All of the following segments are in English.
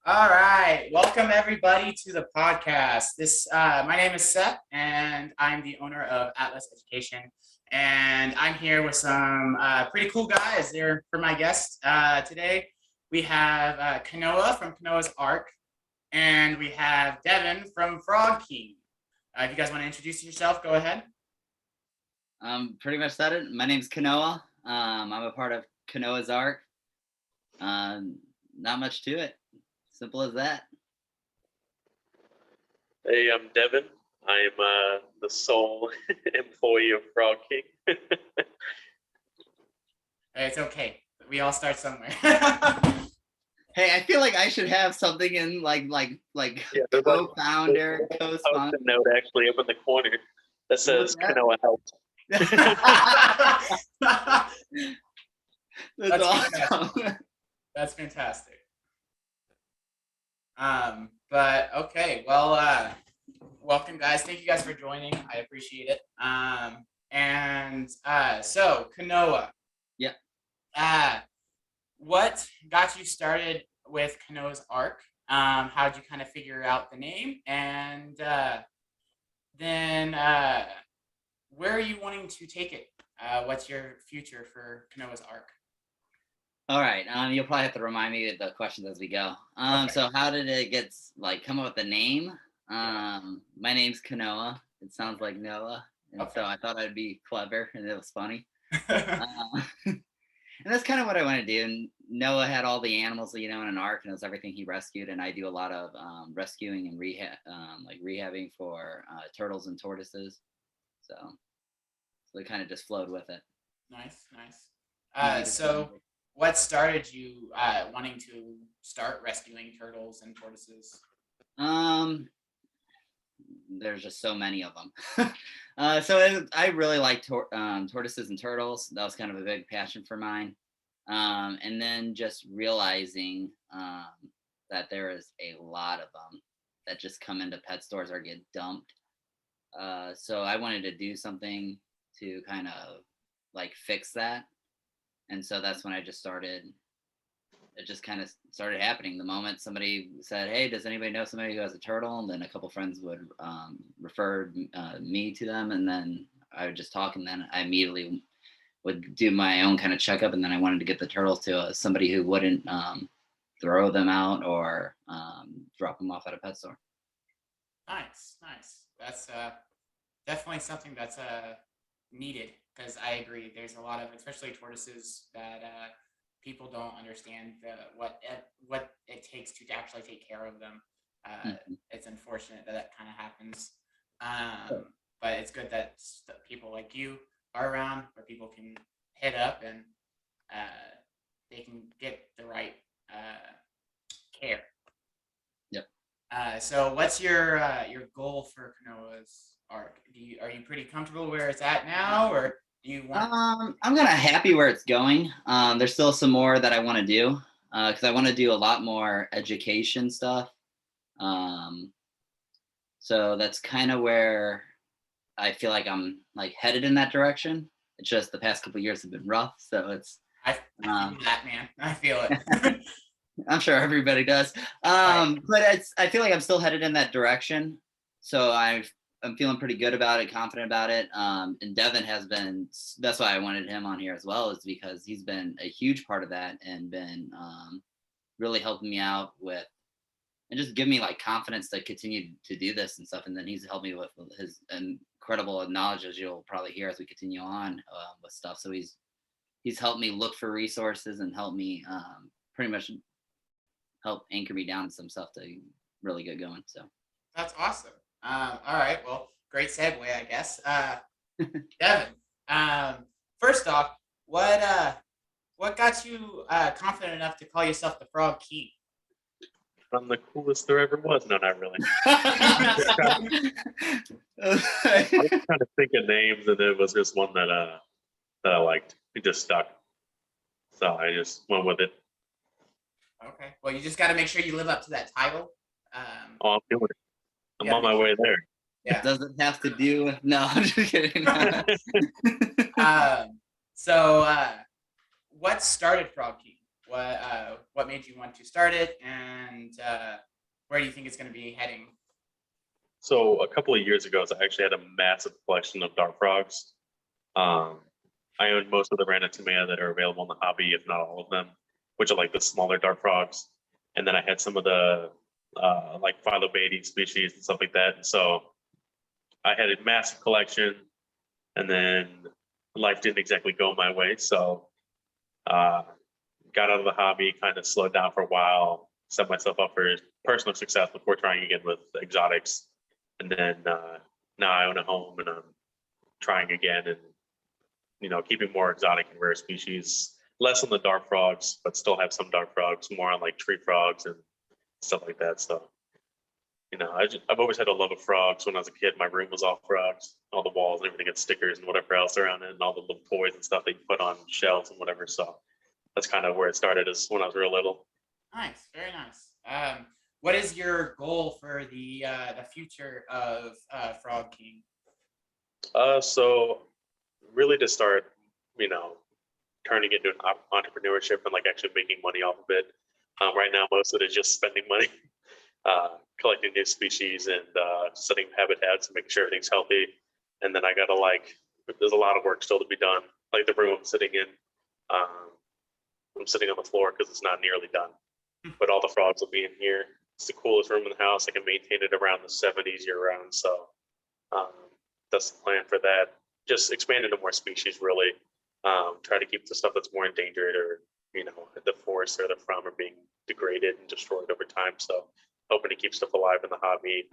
All right, welcome everybody to the podcast. My name is Seth, and I'm the owner of Atlas Education. And I'm here with some pretty cool guys. They're for my guest today. We have Kanoa from Kanoa's Ark, and we have Devin from Frog King. If you guys want to introduce yourself, go ahead. Pretty much said it. My name's Kanoa. I'm a part of Kanoa's Ark. Not much to it. Simple as that. Hey, I'm Devin. I'm the sole employee of Frog King. It's okay. We all start somewhere. Hey, I feel like I should have something in like co-founder, co-sponsor. Note actually up in the corner that says Kanoa helps. That's awesome. That's fantastic. But okay, well, welcome guys. Thank you guys for joining. I appreciate it. So Kanoa. Yeah. What got you started with Kanoa's Ark? How did you kind of figure out the name? And then where are you wanting to take it? What's your future for Kanoa's Ark? All right. You'll probably have to remind me of the questions as we go. Okay. So how did it come up with the name? My name's Kanoa. It sounds like Noah, and so I thought I'd be clever, and it was funny. And that's kind of what I want to do. And Noah had all the animals, in an ark, and it was everything he rescued. And I do a lot of rescuing and rehabbing for turtles and tortoises. So it kind of just flowed with it. Nice. So what started you wanting to start rescuing turtles and tortoises? There's just so many of them. I really like tortoises and turtles. That was kind of a big passion for mine. And then just realizing that there is a lot of them that just come into pet stores or get dumped. So I wanted to do something to kind of fix that. And so that's when I just started. It just kind of started happening the moment somebody said, "Hey, does anybody know somebody who has a turtle?" And then a couple friends would refer me to them, and then I would just talk, and then I immediately would do my own kind of checkup, and then I wanted to get the turtles to somebody who wouldn't throw them out or drop them off at a pet store. Nice. That's definitely something that's needed, because I agree. There's a lot of, especially tortoises, that people don't understand what it takes to actually take care of them. It's unfortunate that kind of happens, but it's good that people like you are around where people can hit up and they can get the right care. Yep. So what's your goal for Kanoa's Ark? Are you pretty comfortable where it's at now, or do you want? I'm kind of happy where it's going. There's still some more that I want to do because I want to do a lot more education stuff. So that's kind of where I feel like I'm headed in that direction. It's just the past couple of years have been rough, so it's. I feel that, man. I feel it. I'm sure everybody does. Right. But I feel like I'm still headed in that direction. So I'm feeling pretty good about it, confident about it. And Devin has been, that's why I wanted him on here as well, is because he's been a huge part of that and been really helping me out with, and just give me confidence to continue to do this and stuff. And then he's helped me with his incredible knowledge, as you'll probably hear as we continue on with stuff. So he's helped me look for resources and helped me pretty much help anchor me down some stuff to really get going. So that's awesome. All right, well, great segue, I guess. Devin, first off, what got you confident enough to call yourself the Frog King? I'm the coolest there ever was. No, not really. I was trying to think of names, and it was just one that I liked. It just stuck, so I just went with it. Okay. Well, you just got to make sure you live up to that title. I'm doing it. I'm on my way there. Yeah. Does it have to do with? No, I'm just kidding. So, what started Frog King? what made you want to start it, and where do you think it's going to be heading? So a couple of years ago, I actually had a massive collection of dart frogs. Um, I own most of the Ranatomea that are available in the hobby, if not all of them, which are like the smaller dart frogs. And then I had some of the like Phyllobates species and stuff like that. And so I had a massive collection, and then life didn't exactly go my way. So got out of the hobby, kind of slowed down for a while, set myself up for personal success before trying again with exotics. And then now I own a home and I'm trying again, and keeping more exotic and rare species, less on the dart frogs, but still have some dart frogs, more on like tree frogs and stuff like that. So, I've always had a love of frogs. When I was a kid, my room was all frogs, all the walls and everything had stickers and whatever else around it, and all the little toys and stuff that you put on shelves and whatever. So that's kind of where it started, is when I was real little. Nice, very nice. What is your goal for the future of Frog King? So really to start, turning into an entrepreneurship and like actually making money off of it. Right now, most of it is just spending money, collecting new species and setting habitats and making sure everything's healthy. And then I gotta there's a lot of work still to be done. Like the room I'm sitting in, I'm sitting on the floor because it's not nearly done. But all the frogs will be in here. It's the coolest room in the house. I can maintain it around the 70s year round. So that's the plan for that. Just expand into more species, really. Try to keep the stuff that's more endangered or, the forests or the from are being degraded and destroyed over time. So hoping to keep stuff alive in the hobby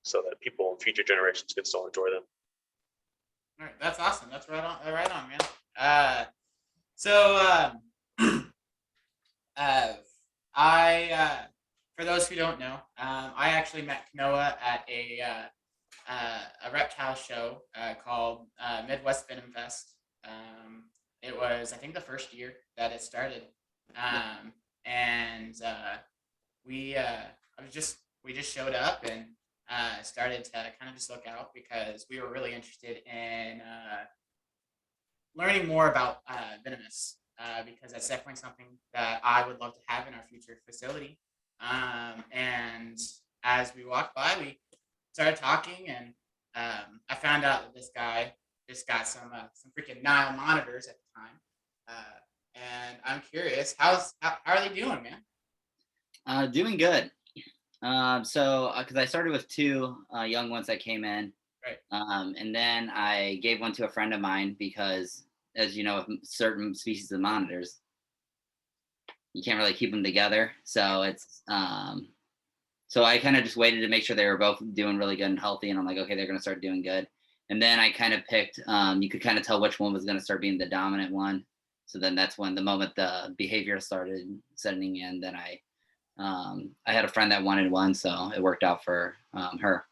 so that people in future generations can still enjoy them. All right, that's awesome. That's right on, man. I for those who don't know, I actually met Kanoa at a reptile show called Midwest Venom Fest. It was, I think, the first year that it started, and we just showed up and started to kind of just look out because we were really interested in learning more about venomous, because that's definitely something that I would love to have in our future facility. And as we walked by, we started talking, and I found out that this guy just got some freaking Nile monitors at the time, and I'm curious, how are they doing, man? Doing good. Because I started with two young ones that came in, right, and then I gave one to a friend of mine because, as you know, with certain species of monitors, you can't really keep them together. So it's so I kind of just waited to make sure they were both doing really good and healthy, and I'm like, okay, they're going to start doing good. And then I kind of picked, you could kind of tell which one was going to start being the dominant one. So then that's when the moment the behavior started setting in, then I had a friend that wanted one, so it worked out for her.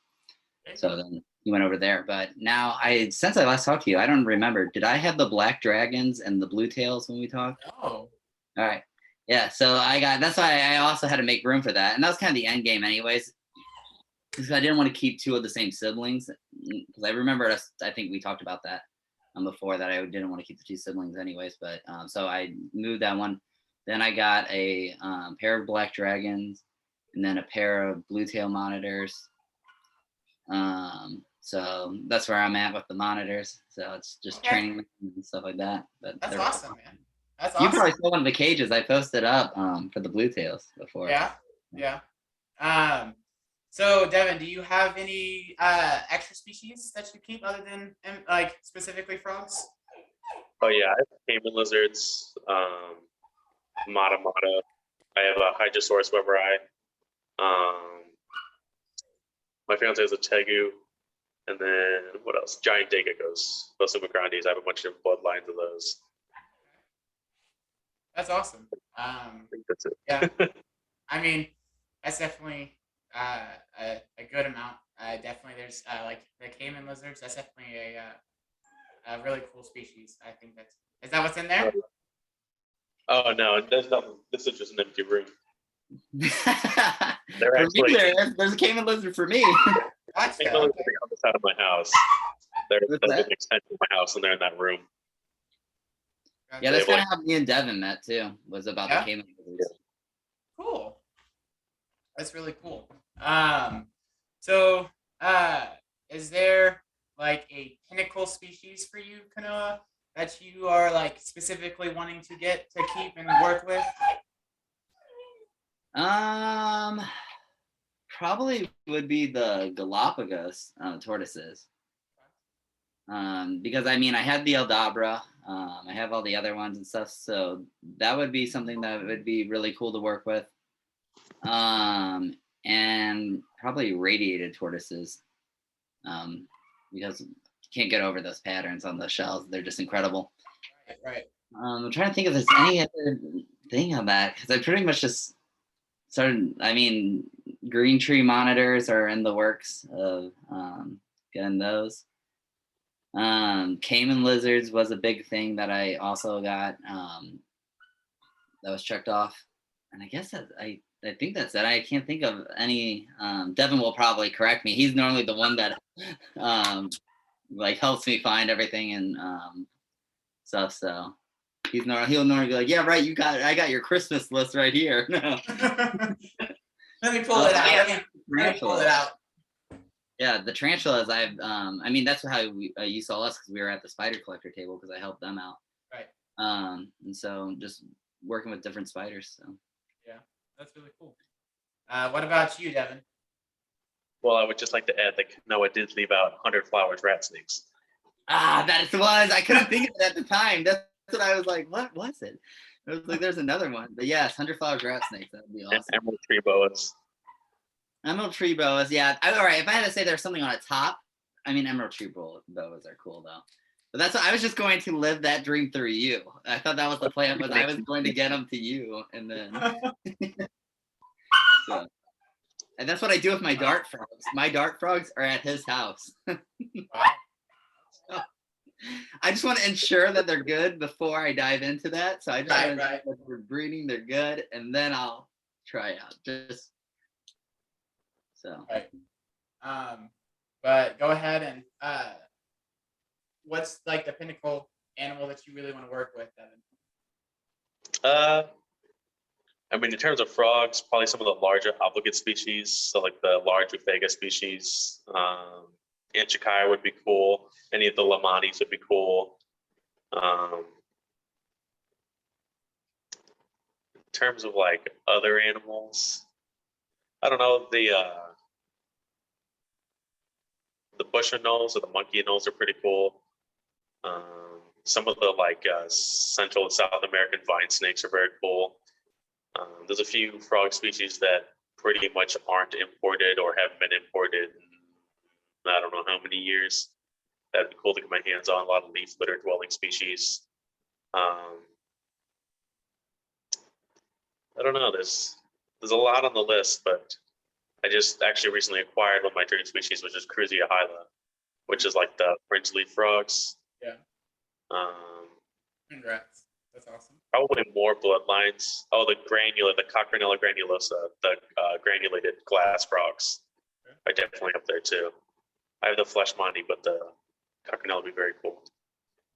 So then he went over there. But now since I last talked to you, I don't remember. Did I have the black dragons and the blue tails when we talked? Oh. All right. Yeah. So that's why I also had to make room for that. And that was kind of the end game anyways, because I didn't want to keep two of the same siblings. Because I remember I think we talked about that before, that I didn't want to keep the two siblings anyways. But so I moved that one. Then I got a pair of black dragons and then a pair of blue tail monitors. So that's where I'm at with the monitors. So it's just training them and stuff like that. But that's awesome, man. That's you awesome. probably saw one of the cages I posted up for the blue tails before. Yeah. So Devin, do you have any extra species that you keep other than like specifically frogs? Oh yeah, I have caiman lizards, mata. I have a Hydrosaurus weberi. My fiance has a tegu, and then what else? Giant day geckos, Bosumagrandis. I have a bunch of bloodlines of those. That's awesome. I think that's it. Yeah, I mean, that's definitely a good amount. Definitely, there's like the caiman lizards. That's definitely a really cool species. I think is that what's in there? Oh no, there's nothing. This is just an empty room. For me, there's a caiman lizard for me. Gotcha. Caiman lizards are on the side of my house. They're an extension of my house, and they're in that room. Yeah, that's kind of how me and Devin met too. Was about Yeah? the caiman lizards. Cool. That's really cool. So is there like a pinnacle species for you, Kanoa, that you are like specifically wanting to get to keep and work with? Probably would be the Galapagos tortoises. Because I mean, I had the Aldabra, I have all the other ones and stuff, so that would be something that would be really cool to work with. And probably radiated tortoises, because you can't get over those patterns on the shells. They're just incredible. Right. I'm trying to think if there's any other thing on that, because I pretty much just started. I mean, green tree monitors are in the works of getting those. Caiman lizards was a big thing that I also got, that was checked off, and I guess that I think that's it. I can't think of any. Devin will probably correct me. He's normally the one that like helps me find everything and stuff. So he'll normally be like, "Yeah, right. I got your Christmas list right here." No. Let me pull it out. Yeah. Let me pull it out. Yeah, the tarantulas. I mean, that's how you saw us, because we were at the spider collector table because I helped them out. Right. And so just working with different spiders. So. Yeah, that's really cool. What about you, Devin? Well, I would just like to add that Kanoa did leave out 100 flowers rat snakes. That was. I couldn't think of it at the time. That's what I was like. What was it? It was like there's another one, but yes, 100 flowers rat snakes. That would be awesome. And emerald tree boas. Emerald tree boas, yeah. All right, if I had to say there's something on a top, I mean, emerald tree boas are cool though. But that's what I was just going to live that dream through you. I thought that was the plan, but I was going to get them to you, and then. So, and that's what I do with my dart frogs. My dart frogs are at his house. So, I just want to ensure that they're good before I dive into that. So I just want to ensure that we're breeding, they're good, and then I'll try out. Just. So. Right. But go ahead and what's like the pinnacle animal that you really want to work with, Devin? I mean, in terms of frogs, probably some of the larger obligate species, so like the large Rufega species. Anchikai would be cool. Any of the Lamanis would be cool. In terms of like other animals, I don't know, the busher nose or the monkey nose are pretty cool. Some of the like Central and South American vine snakes are very cool. There's a few frog species that pretty much aren't imported or haven't been imported in I don't know how many years. That'd be cool to get my hands on. A lot of leaf litter dwelling species. I don't know. There's a lot on the list, but I just actually recently acquired one of my dream species, which is Cruzia hyla, which is like the fringe leaf frogs. Yeah. Congrats. That's awesome. Probably more bloodlines. Oh, the Cochranella granulosa, the granulated glass frogs are definitely up there too. I have the flesh monty, but the Cochranella would be very cool.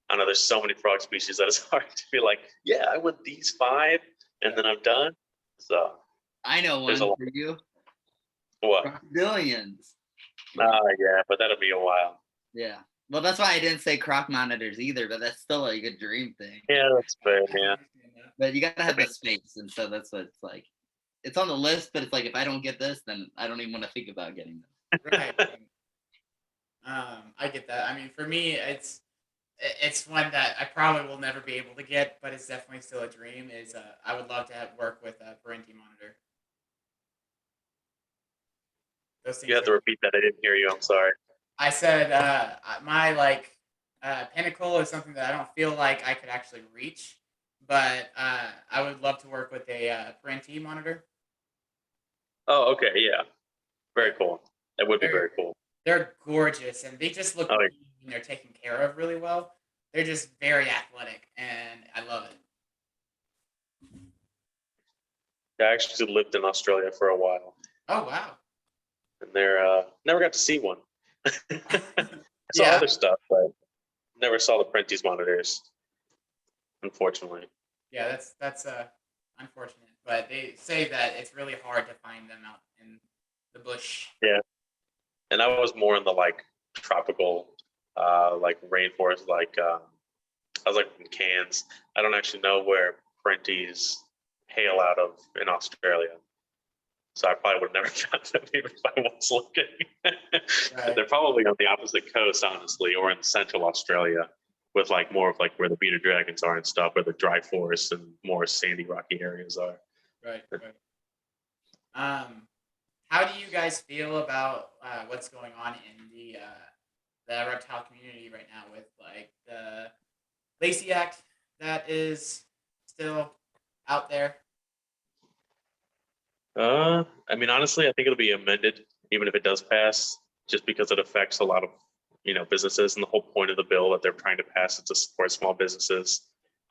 I know there's so many frog species that it's hard to be like, yeah, I want these 5, and then I'm done. So I know one for you. What? Crocodilians. Yeah, but that'll be a while. Yeah. Well, that's why I didn't say croc monitors either, but that's still like a dream thing. Yeah, that's fair, yeah. But you gotta have the space, and so that's what it's like. It's on the list, but it's like if I don't get this, then I don't even want to think about getting them. Right. I get that. I mean, for me, it's one that I probably will never be able to get, but it's definitely still a dream. I would love to work with a Parenti monitor. Those things You have to repeat that. I didn't hear you. I'm sorry. I said my pinnacle is something that I don't feel like I could actually reach, but I would love to work with a Parenti monitor. Oh, okay, yeah. Very cool. That would be very cool. They're gorgeous, and they just look like and they're taken care of really well. They're just very athletic, and I love it. I actually lived in Australia for a while. Oh, wow. And they're never got to see one. I saw other stuff, but never saw the Parenti's monitors. unfortunately. Yeah, that's unfortunate. But they say that it's really hard to find them out in the bush. Yeah, and I was more in the like tropical, like rainforest, like I was like in Cairns. I don't actually know where Parentes hail out of in Australia. So I probably would have never found them even if I was looking. Right. They're probably on the opposite coast, honestly, or in central Australia, with like more of like where the bearded dragons are and stuff, where the dry forests and more sandy, rocky areas are. Right. How do you guys feel about what's going on in the reptile community right now with like the Lacey Act that is still out there? I mean, honestly, I think it'll be amended, even if it does pass, just because it affects a lot of businesses, and the whole point of the bill that they're trying to pass is to support small businesses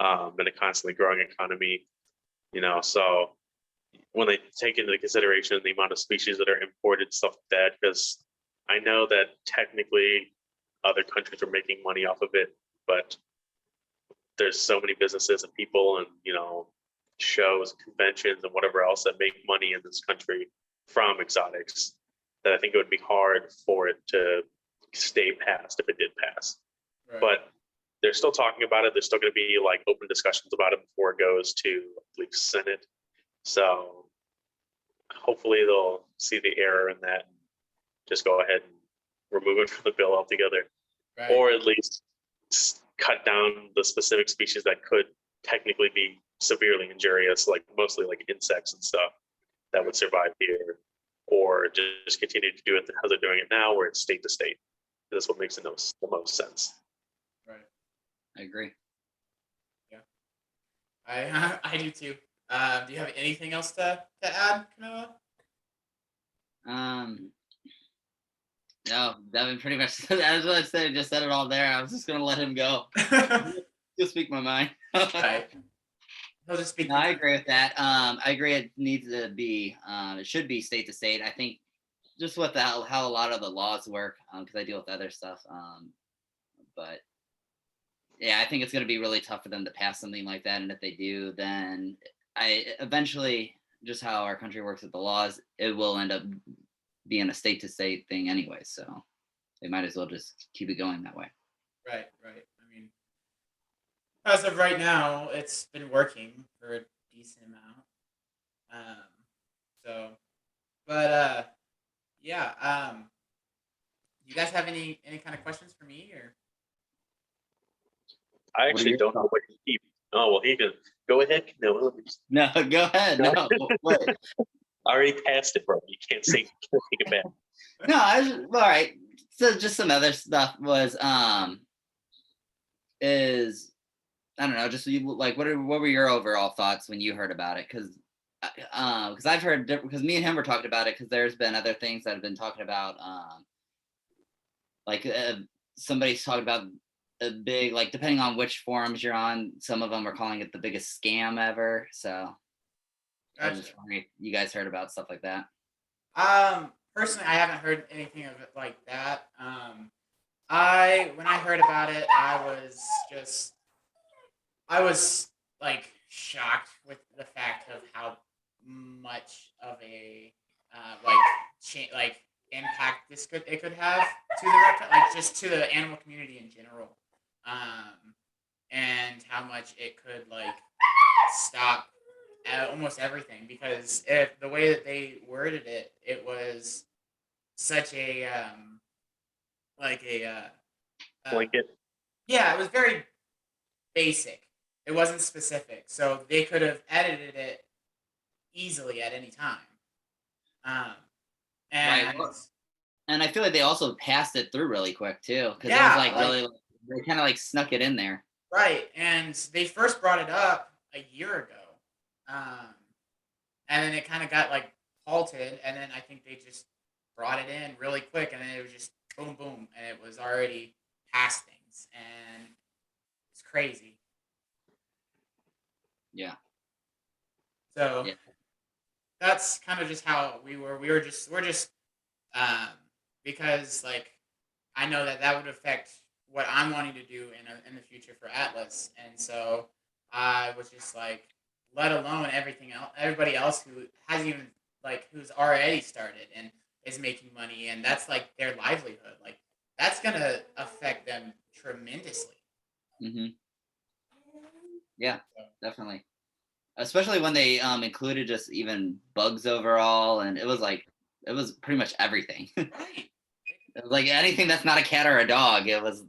in a constantly growing economy. So when they take into consideration the amount of species that are imported, stuff like that, because I know that technically other countries are making money off of it, but there's so many businesses and people and shows, conventions, and whatever else that make money in this country from exotics that I think it would be hard for it to stay passed if it did pass. Right. But they're still talking about it. There's still going to be like open discussions about it before it goes to, I believe, Senate. So hopefully they'll see the error in that and just go ahead and remove it from the bill altogether, Right. or at least cut down the specific species that could technically be severely injurious, like mostly like insects and stuff that would survive here, or just continue to do it how they're doing it now, where it's state to state. That's what makes the most sense. Right. I agree. Yeah, I do too. Do you have anything else to add, Kanoa? No, Devin pretty much said, as I said, just said it all there. I was just gonna let him go. Just speak my mind. Right. He'll just speak. No, I agree with that. I agree it needs to be, it should be state to state. I think just with how a lot of the laws work, because I deal with other stuff. But yeah, I think it's going to be really tough for them to pass something like that. And if they do, then eventually, just how our country works with the laws, it will end up being a state to state thing anyway. So they might as well just keep it going that way. Right. I mean, as of right now, it's been working for a decent amount. Yeah. You guys have any kind of questions for me or? I actually don't know what to keep. Oh well, he can go ahead. No, go ahead. No, wait. I already passed it, bro. You can't take it back. No, all right. So just some other stuff was is I don't know, just like what were your overall thoughts when you heard about it? Because I've heard, because me and him were talking about it, because there's been other things that have been talking about like somebody's talking about a big, like, depending on which forums you're on, some of them are calling it the biggest scam ever. So I was just wondering if you guys heard about stuff like that. Personally, I haven't heard anything of it like that. When I heard about it, I was like shocked with the fact of how much of a impact it could have to the reptile, like just to the animal community in general, and how much it could like stop almost everything, because if the way that they worded it, it was such a blanket. Yeah, it was very basic. It wasn't specific, so they could have edited it easily at any time. And Right. And I feel like they also passed it through really quick too, because Yeah, it was like really, they kind of like snuck it in there. right, and they first brought it up a year ago, and then it kind of got like halted, and then I think they just brought it in really quick, and then it was just boom, boom, and it was already past things, and it's crazy. Yeah. So Yeah. that's kind of just how we're just because like I know that would affect what I'm wanting to do in the future for Atlas, and so I was just like, let alone everything else, everybody else who hasn't even like who's already started and is making money, and that's like their livelihood. Like that's gonna affect them tremendously. Hmm. Yeah, So, definitely. Especially when they included just even bugs overall, and it was pretty much everything. It right. was like anything that's not a cat or a dog. It was,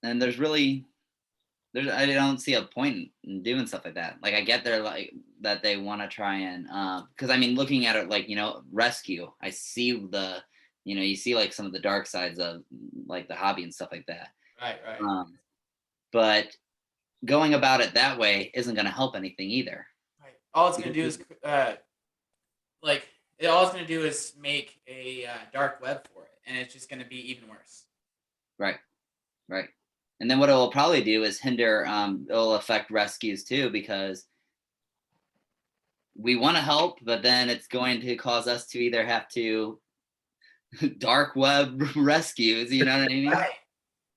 and there's I don't see a point in doing stuff like that. Like I get they're like that they want to try and because I mean looking at it like rescue, I see the you see like some of the dark sides of like the hobby and stuff like that. Right, right, But going about it that way isn't going to help anything either. right. All it's gonna do is like all it's gonna do is make a dark web for it, and it's just gonna be even worse. Right, right. And then what it will probably do is hinder. It'll affect rescues too because we want to help, but then it's going to cause us to either have to dark web rescues. You know what I mean? Right.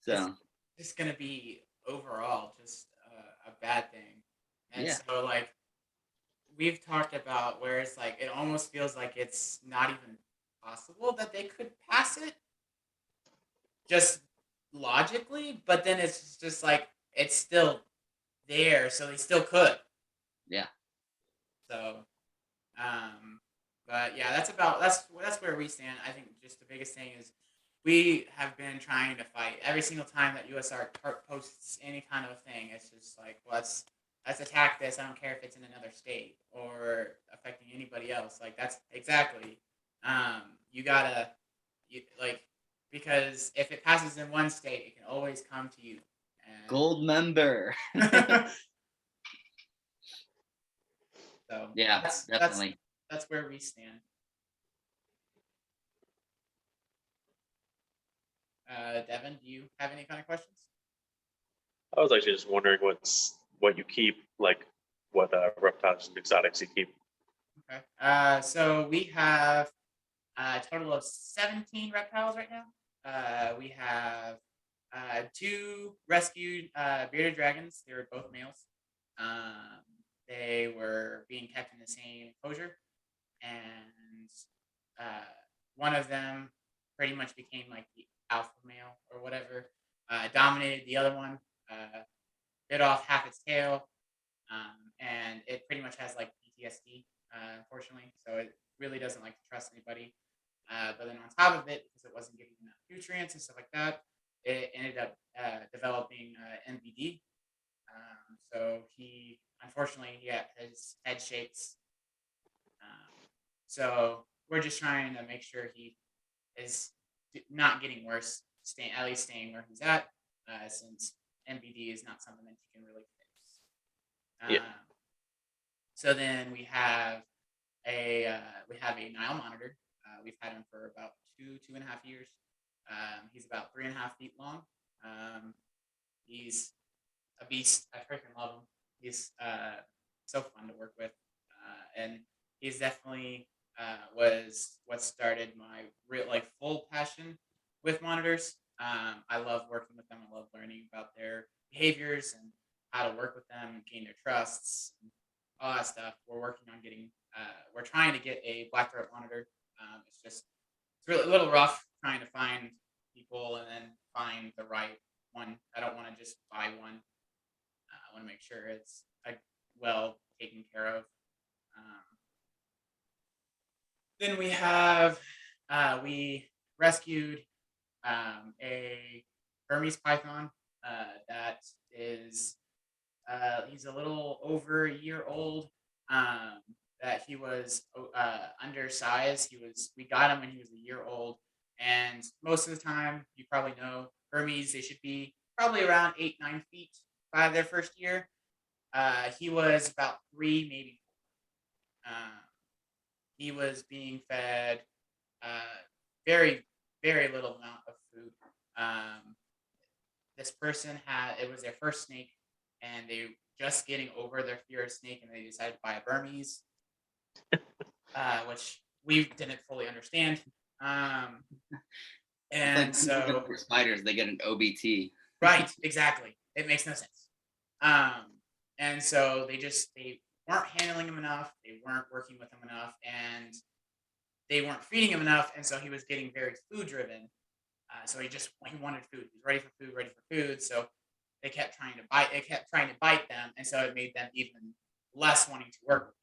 It's So just gonna be overall just a bad thing, and yeah, so like we've talked about where it's like it almost feels like it's not even possible that they could pass it just logically, but then it's just like it's still there, so they still could. yeah, So, um, but yeah, that's where we stand. I think just the biggest thing is we have been trying to fight every single time that USR posts any kind of thing. It's just like let's attack this. I don't care if it's in another state or affecting anybody else. Like that's exactly. You gotta like because if it passes in one state, it can always come to you. gold member. And so Yeah, that's definitely. that's where we stand. Devin, do you have any kind of questions? I was actually just wondering what you keep, like what reptiles and exotics you keep. Okay. So we have a total of 17 reptiles right now. We have two rescued bearded dragons. They were both males. Um, they were being kept in the same enclosure, and one of them pretty much became like the alpha male or whatever. Dominated the other one, bit off half its tail, and it pretty much has like PTSD, unfortunately. So it really doesn't like to trust anybody. But then on top of it, because it wasn't getting enough nutrients and stuff like that, it ended up developing NBD. So he, unfortunately, yeah, his head shakes. So we're just trying to make sure he is not getting worse, at least staying where he's at, since NBD is not something that you can really fix. Yeah. So then we have a Nile monitor. We've had him for about 2.5 years. He's about 3.5 feet long. He's a beast. I freaking love him. He's so fun to work with, and he's definitely was what started my real like full passion with monitors. I love working with them. I love learning about their behaviors and how to work with them and gain their trusts and all that stuff. We're working on getting. We're trying to get a black throat monitor. It's really a little rough trying to find people and then find the right one. I don't want to just buy one. I want to make sure it's well taken care of. Then we rescued a Burmese python that is he's a little over a year old. That he was undersized. We got him when he was a year old, and most of the time, you probably know Burmese. They should be probably around 8-9 feet by their first year. He was about 3, maybe 4. He was being fed very, very little amount of food. This person it was their first snake, and they just getting over their fear of snake, and they decided to buy a Burmese, which we didn't fully understand. And Like so for spiders, they get an OBT. right, exactly. It makes no sense. And so they weren't handling him enough. They weren't working with him enough, and they weren't feeding him enough. And so he was getting very food driven. So he wanted food. He was ready for food. So they kept trying to bite. It kept trying to bite them, and so it made them even less wanting to work with him.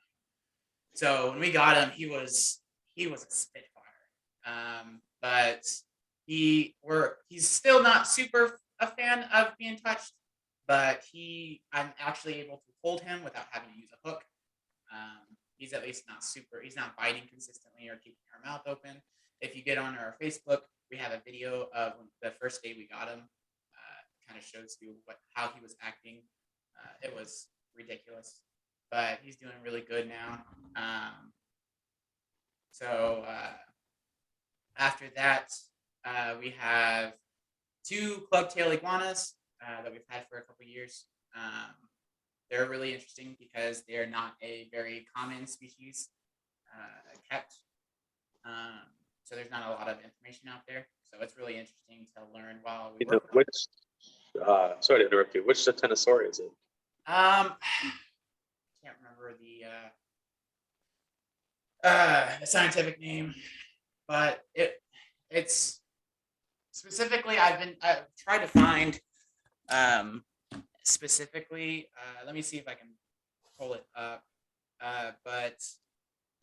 So when we got him, he was a spitfire. But he's still not super a fan of being touched, but I'm actually able to hold him without having to use a hook. He's at least he's not biting consistently or keeping our mouth open. If you get on our Facebook, we have a video of the first day we got him. Kind of shows you how he was acting. It was ridiculous, but he's doing really good now. So after that, we have 2 club-tail iguanas that we've had for a couple years. They're really interesting because they're not a very common species kept. So there's not a lot of information out there. So it's really interesting to learn while we work with them. Sorry to interrupt you. Which Titanosaurus is it? Can't remember the scientific name, but it's specifically I've tried to find specifically. Let me see if I can pull it up. But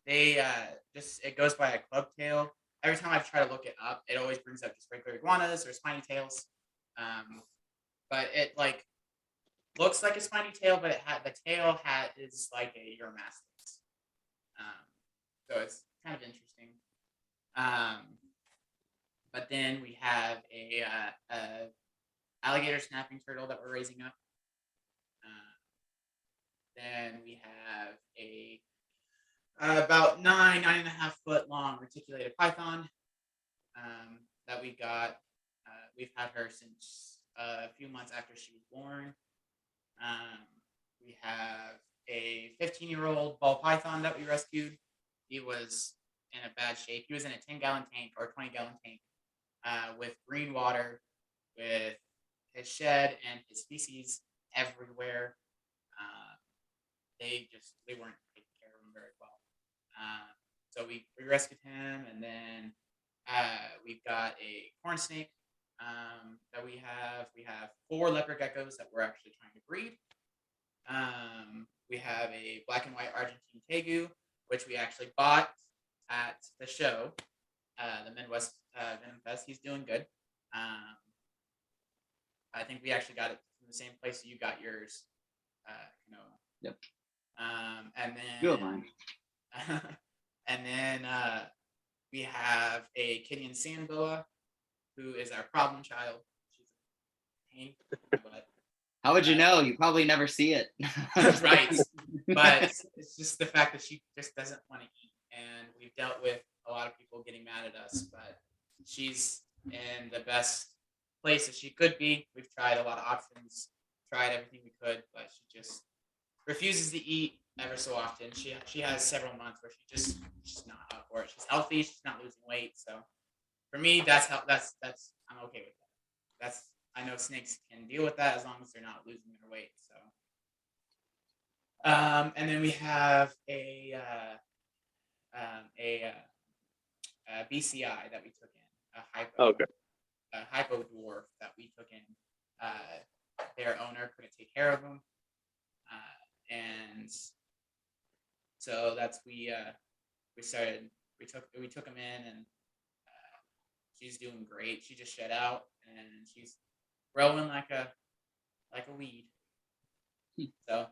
they it goes by a club tail. Every time I try to look it up, it always brings up just regular iguanas or spiny tails. But it looks like a spiny tail, but the tail is like a Eurymastix. So it's kind of interesting. But then we have a alligator snapping turtle that we're raising up. Then we have a about 9.5 foot long reticulated python that we got. We've had her since a few months after she was born. We have a 15-year-old ball python that we rescued. He was in a bad shape. He was in a 10-gallon tank or 20-gallon tank with green water, with his shed and his feces everywhere. They weren't taking care of him very well. So we rescued him, and then we've got a corn snake that we have. We have 4 leopard geckos that we're actually trying to breed. We have a black and white Argentine tegu, which we actually bought at the show, the Midwest Venom Fest. He's doing good. I think we actually got it from the same place you got yours, Kanoa. Yep. And then 2 of mine. and then we have a Kenyan sand boa, who is our problem child. She's a pain, but How would you know? You probably never see it. right. But it's just the fact that she just doesn't want to eat, and we've dealt with a lot of people getting mad at us, but she's in the best place that she could be. We've tried a lot of options, tried everything we could, but she just refuses to eat ever so often. She has several months where she's not up for it. She's healthy, she's not losing weight. So for me, that's I'm okay with that. I know snakes can deal with that as long as they're not losing their weight. So and then we have a BCI that we took in, a hypo dwarf that we took in. Their owner couldn't take care of them, and so we took him in, and she's doing great. She just shed out, and she's growing like a weed. So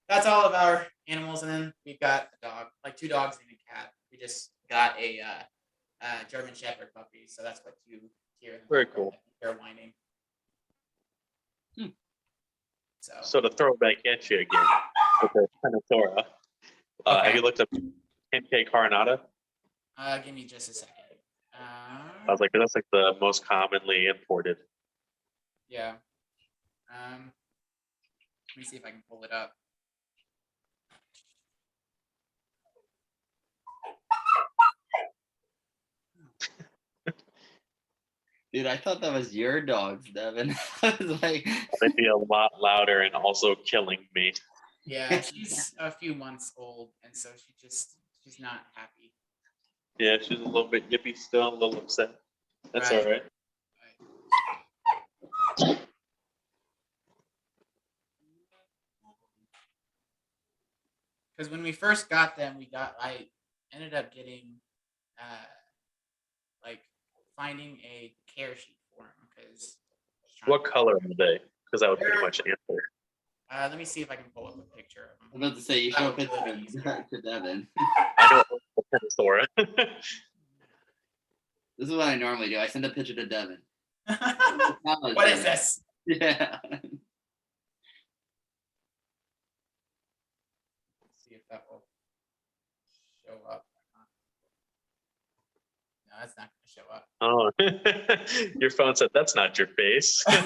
that's all of our animals, and then we've got a dog, like 2 dogs and a cat. We just got a German Shepherd puppy, so that's what you hear. Very cool. They're whining. So to throw back at you again with the Tanosaura, Okay. have you looked up MK Carinata? Give me just a second. I was like, that's like the most commonly imported. Yeah. Let me see if I can pull it up. Dude, I thought that was your dogs, Devin. I was like, They'd be a lot louder and also killing me. Yeah, she's a few months old, and so she's not happy. Yeah, she's a little bit yippy still, a little upset. That's Right. all right. Because when we first got them, I ended up getting like finding a care sheet for them because What color are they? Because that would pretty They're- much answer. let me see if I can pull up a picture of them. I'm about to say, you That show a would be picture a little easier. to Devin. I know Kanoa. This is what I normally do. I send a picture to Devin. What is this? Yeah. Let's see if that will show up. No, that's not going to show up. Oh, your phone said that's not your face. Give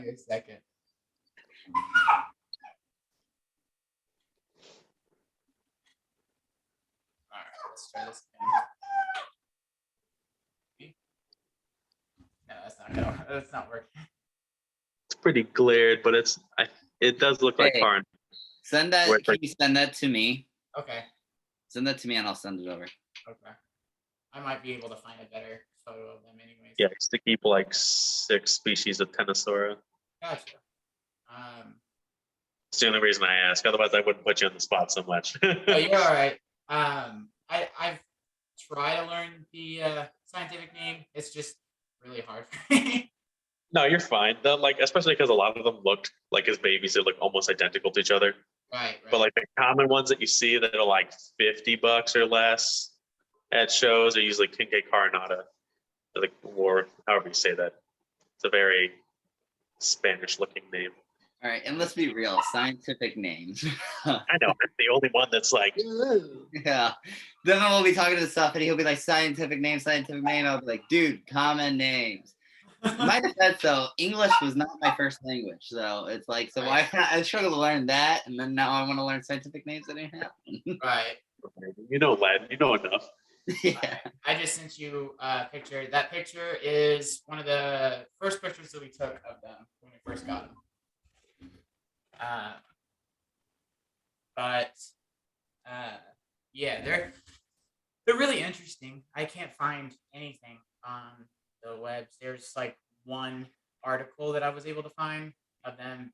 me a second. All right, let's try this again. No, that's not working. It's pretty glared, but it does look like Hey. Karn. Send that. Can you send that to me? Okay. Send that to me and I'll send it over. Okay. I might be able to find a better photo of them anyways. Yeah, it's to keep like 6 species of Tenosaura. Gotcha. It's the only reason I ask. Otherwise, I wouldn't put you on the spot so much. Oh, you're all right. I've tried to learn the scientific name. It's just really hard for me. No, you're fine. Like, especially because a lot of them looked like as babies, they look almost identical to each other. Right. But like the common ones that you see that are like $50 or less at shows are usually Kincaid Carinata, or however you say that. It's a very Spanish-looking name. All right, and let's be real, scientific names. I know, I'm the only one that's like, Yeah. Devin will be talking to stuff and he'll be like, scientific name. I'll be like, dude, common names. My defense though, English was not my first language. So it's like, so why can't I struggle to learn that? And then now I want to learn scientific names that didn't happen. Right. you know Latin, you know enough. Yeah. I just sent you a picture. That picture is one of the first pictures that we took of them when we first got them. Yeah, they're really interesting. I can't find anything on the webs. There's like one article that I was able to find of them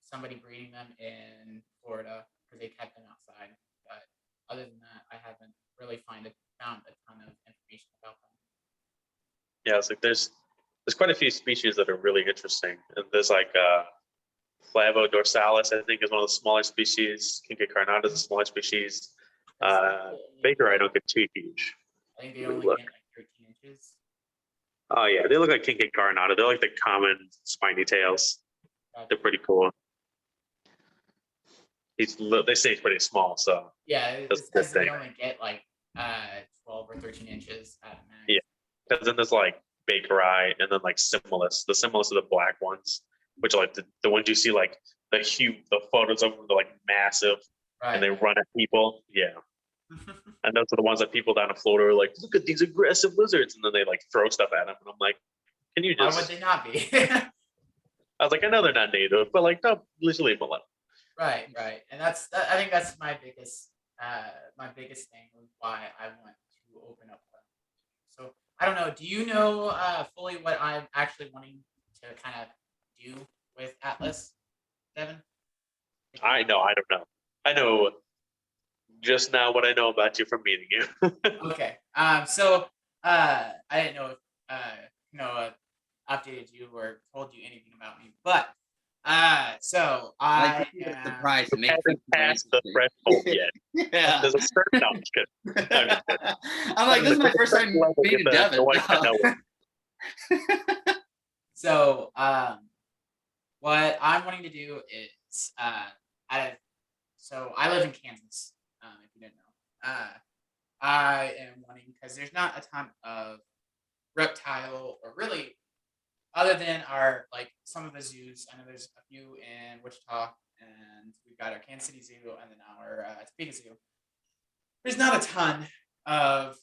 somebody breeding them in Florida because they kept them outside. But other than that, I haven't really found a ton of information about them. Yeah, it's like there's quite a few species that are really interesting. And there's like Flavodorsalis, I think, is one of the smaller species. Kincaid Carinata is a smaller species. Baker, I don't get too huge. I think they only get like 13 inches. Oh yeah, they look like Kincaid Carinata. They're like the common spiny tails. They're pretty cool. They say he's pretty small, so yeah, it that's says the they thing. only get like 12 or 13 inches at max. Yeah. Because then there's like Bakeri and then like Similis. The Similis are the black ones, which are like the ones you see like the photos of them, they're like massive Right. and they run at people. Yeah. And those are the ones that people down in Florida are like, look at these aggressive lizards. And then they like throw stuff at them. And I'm like, can you Why just. would they not be? I was like, I know they're not native, but like, no, just leave them alone. Right. And I think that's my biggest thing with why I want to open up. So I don't know. Do you know fully what I'm actually wanting to kind of do with Atlas, Devin? I don't know. I know just now what I know about you from meeting you. Okay. So I didn't know if Kanoa updated you or told you anything about me, but so I am surprised. You haven't passed the threshold yet. Yeah. There's a certain. No, I'm just kidding. I'm just kidding. I'm like, this is my first time meeting Devin. So what I'm wanting to do is so I live in Kansas, if you didn't know. I am wanting, because there's not a ton of reptile, or really, other than our, like, some of the zoos. I know there's a few in Wichita, and we've got our Kansas City Zoo, and then our Topeka Zoo. There's not a ton of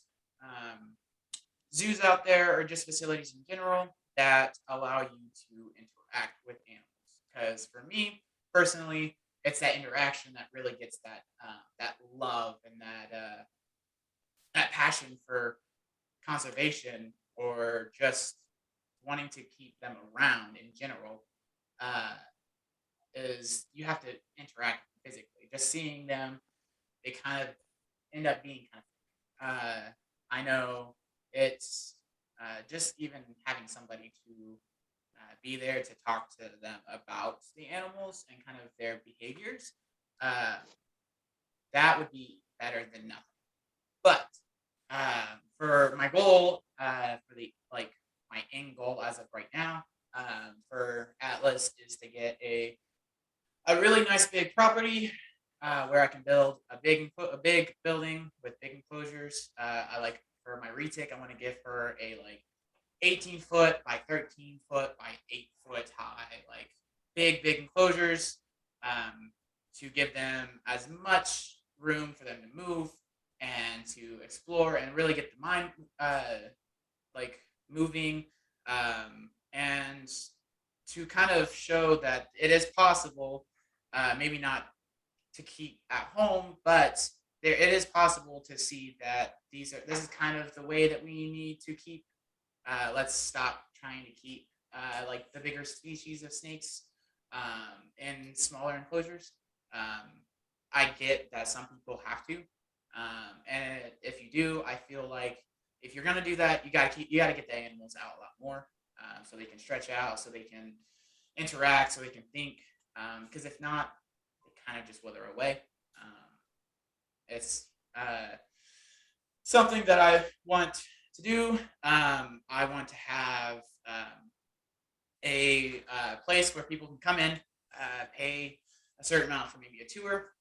zoos out there or just facilities in general that allow you to interact with animals. Because for me personally, it's that interaction that really gets that love and that passion for conservation or just wanting to keep them around in general. Uh, is you have to interact physically. Just seeing them, they kind of end up being kind of. I know it's just even having somebody to be there to talk to them about the animals and kind of their behaviors. Uh, that would be better than nothing. But for my goal, for the like my end goal as of right now, for Atlas is to get a really nice big property where I can build a big building with big enclosures. I like for my retic, I want to give her a like 18-foot by 13-foot by 8-foot high, like big enclosures to give them as much room for them to move and to explore and really get the mind like moving and to kind of show that it is possible, maybe not to keep at home, but it is possible to see that this is kind of the way that we need to keep. Let's stop trying to keep like the bigger species of snakes in smaller enclosures. I get that some people have to, and if you do, I feel like if you're gonna do that, you gotta get the animals out a lot more, so they can stretch out, so they can interact, so they can think. Because if not, they kind of just wither away. It's something that I want to do. I want to have a place where people can come in, pay a certain amount for maybe a tour,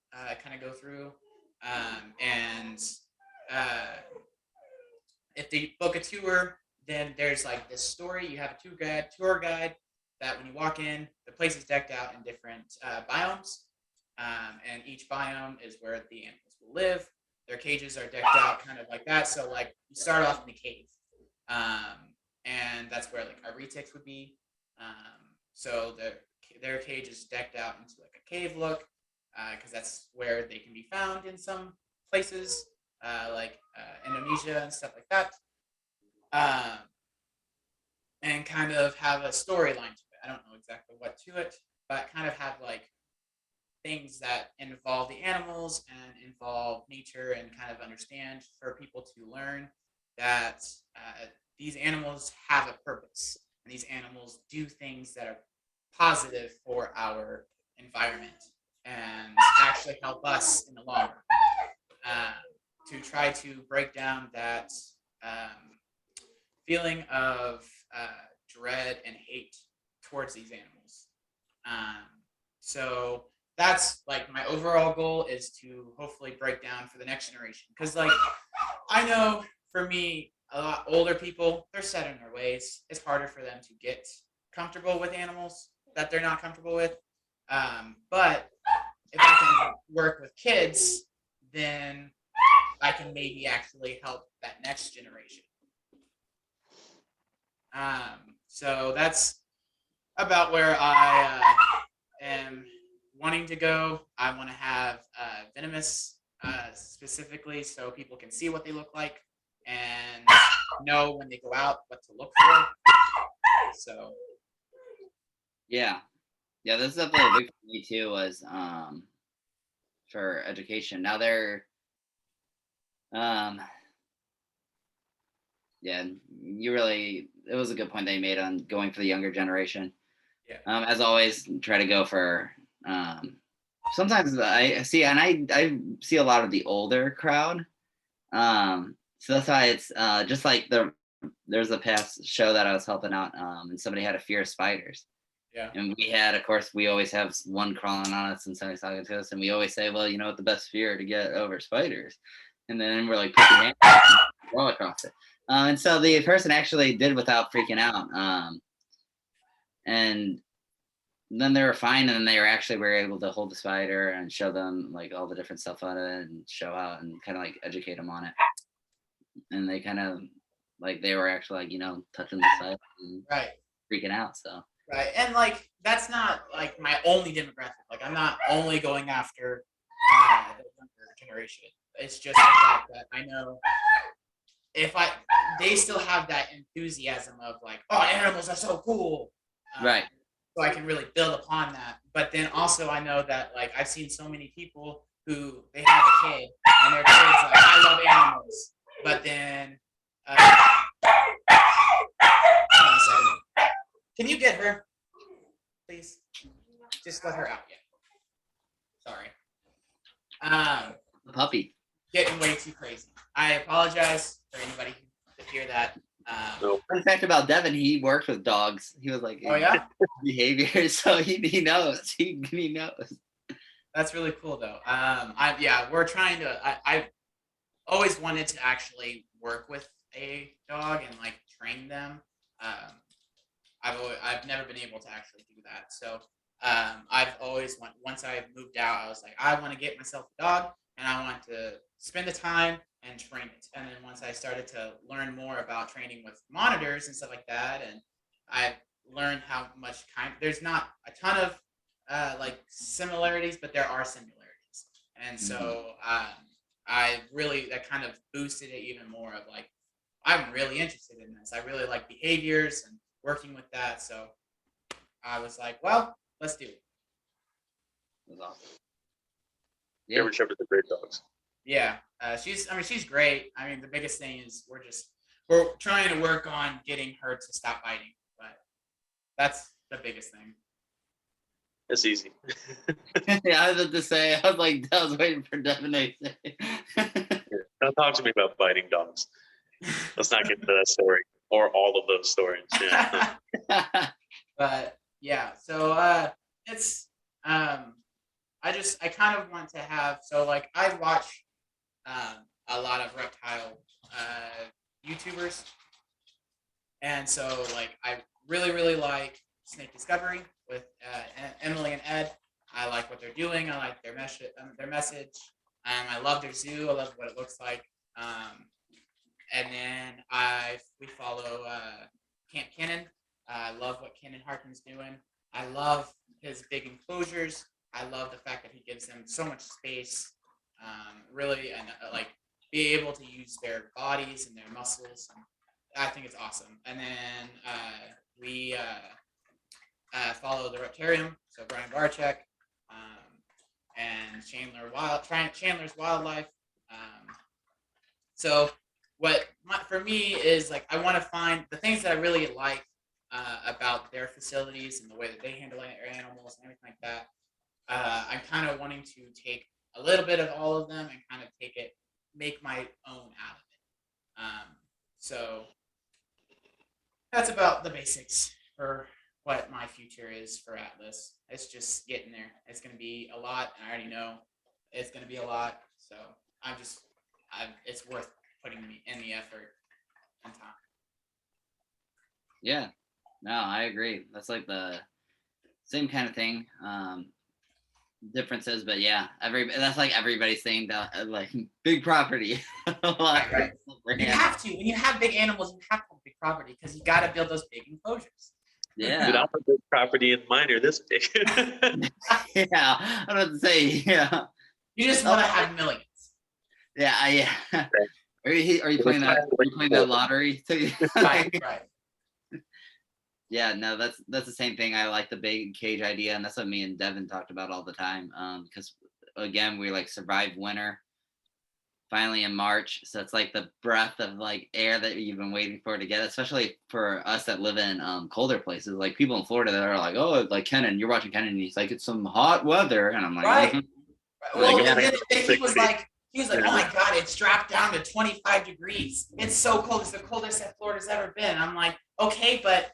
kind of go through, and if they book a tour, then there's like this story. You have a tour guide that when you walk in, the place is decked out in different biomes, and each biome is where the animals will live. Their cages are decked out kind of like that. So like you start off in the cave, and that's where like our retics would be. So their cage is decked out into like a cave look, because that's where they can be found in some places, like Indonesia and stuff like that. And kind of have a storyline to it. I don't know exactly what to it, but kind of have like things that involve the animals and involve nature and kind of understand for people to learn that these animals have a purpose and these animals do things that are positive for our environment and actually help us in the long run. To try to break down that feeling of dread and hate towards these animals. So that's like my overall goal is to hopefully break down for the next generation. Because like I know for me, a lot older people, they're set in their ways. It's harder for them to get comfortable with animals that they're not comfortable with. But if I can work with kids, then I can maybe actually help that next generation. So that's about where I am wanting to go. I want to have venomous specifically so people can see what they look like and know when they go out what to look for. So yeah, this is definitely a big for me too. Was for education. Now they're yeah, it was a good point they made on going for the younger generation. Yeah. As always, try to go for sometimes I see a lot of the older crowd. So that's why it's just like there's a past show that I was helping out, and somebody had a fear of spiders. Yeah. And we always have one crawling on us and somebody's talking to us, and we always say, well, you know what the best fear to get over spiders? And then we're like, put your hand roll across it. And so the person actually did without freaking out. And then they were fine, and then they were able to hold the spider and show them like all the different stuff on it and show out and kind of like educate them on it. And they kind of like they were actually like, you know, touching the side and Right. freaking out. So Right. And like that's not like my only demographic. Like I'm not only going after the younger generation. It's just the fact that I know if they still have that enthusiasm of like, oh, animals are so cool. right. So I can really build upon that. But then also I know that like I've seen so many people who they have a kid and their kid's like, I love animals. But then hold on a second. Can you get her, please? Just let her out. Yeah. Sorry. The puppy. Getting way too crazy. I apologize for anybody who could hear that. Nope. Fun fact about Devin, he worked with dogs. He was like, Oh yeah, behavior, so he knows. He knows. that's really cool though. We're trying to. I've always wanted to actually work with a dog and like train them. I've never been able to actually do that. So I've always once I moved out, I was like, I want to get myself a dog and I want to spend the time and train it. And then once I started to learn more about training with monitors and stuff like that, and I learned how much there's not a ton of like similarities, but there are similarities. And so I really, that kind of boosted it even more of like, I'm really interested in this. I really like behaviors and working with that. So I was like, well, let's do it. That's awesome. Yeah. German Shepherds are great dogs. Yeah, she's great. I mean, the biggest thing is we're trying to work on getting her to stop biting, but that's the biggest thing. It's easy. Yeah, I was about to say, I was waiting for Devin to say. Don't talk to me about biting dogs. Let's not get into that story or all of those stories. Yeah. But yeah, so it's I kind of want to have, so like I watch a lot of reptile YouTubers, and so like I really like Snake Discovery with Emily and Ed. I like what they're doing. I like their message. I love their zoo. I love what it looks like. And then we follow Camp Cannon. I love what Cannon Harkin's doing. I love his big enclosures. I love the fact that he gives them so much space, really, and like be able to use their bodies and their muscles. And I think it's awesome. And then we follow the Reptarium, so Brian Barczyk and Chandler's Wildlife. So for me is like I want to find the things that I really like about their facilities and the way that they handle their animals and everything like that. I'm kind of wanting to take a little bit of all of them and kind of make my own out of it. So that's about the basics for what my future is for Atlas. It's just getting there. It's going to be a lot. I already know it's going to be a lot. So it's worth putting in the effort and time. Yeah, no, I agree. That's like the same kind of thing. Differences, but yeah, that's like everybody's saying that like big property. Right. You have to. When you have big animals, you have to have big property because you got to build those big enclosures. Yeah. Dude, I'm a big property and mine are this big. Yeah, I don't have to say. Yeah. You just want to have millions. Yeah, yeah. Are you playing that? Are you playing that lottery? Right. Yeah, no, that's the same thing. I like the big cage idea, and that's what me and Devin talked about all the time. Because again, we like survived winter finally in March, so it's like the breath of like air that you've been waiting for to get, especially for us that live in colder places. Like people in Florida that are like, oh, like Kenan, you're watching Kenan, and he's like, it's some hot weather, and I'm like, right. Mm-hmm. Well, like, he was like, oh my God, it's dropped down to 25 degrees. It's so cold. It's the coldest that Florida's ever been. I'm like, okay, but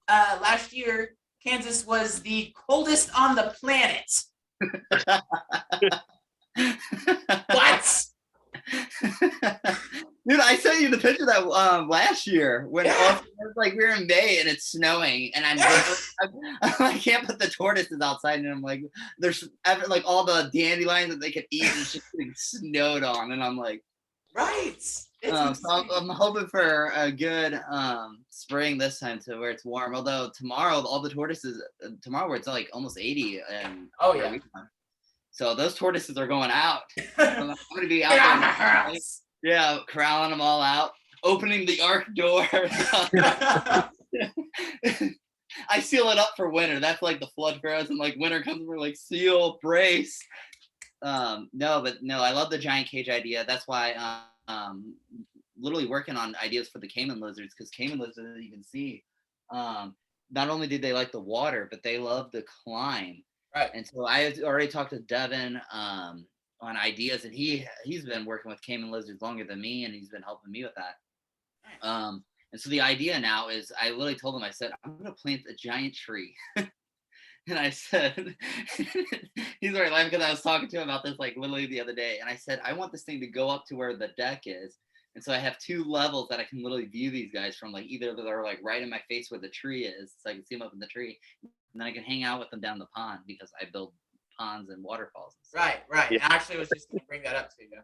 last year, Kansas was the coldest on the planet. What? Dude, I sent you the picture that last year when it was like we were in May and it's snowing, and I can't put the tortoises outside, and I'm like, there's like all the dandelions that they could eat and just getting snowed on, and I'm like, Right. It's So I'm insane. hoping for a good spring this time to where it's warm. Although tomorrow, all the tortoises, tomorrow where it's like almost 80 and Oh where yeah. we are. So those tortoises are going out. Get I'm going to be out out of there, my house. yeah, corralling them all out, opening the ark door. I seal it up for winter. That's like the flood for us, and like winter comes, we're like seal, brace. No, but no, I love the giant cage idea. That's why literally working on ideas for the caiman lizards, because caiman lizards, as you can see, not only did they like the water, but they love to climb. Right. And so I had already talked to Devin on ideas, and he's been working with caiman lizards longer than me, and he's been helping me with that. Nice. And so the idea now is, I literally told him, I said, I'm gonna plant a giant tree. And I said, he's already laughing because I was talking to him about this like literally the other day. And I said, I want this thing to go up to where the deck is. And so I have 2 levels that I can literally view these guys from, like either they're like right in my face where the tree is, so I can see them up in the tree. And then I can hang out with them down the pond because I build ponds and waterfalls and stuff. Right. Yeah. I actually was just gonna bring that up to you.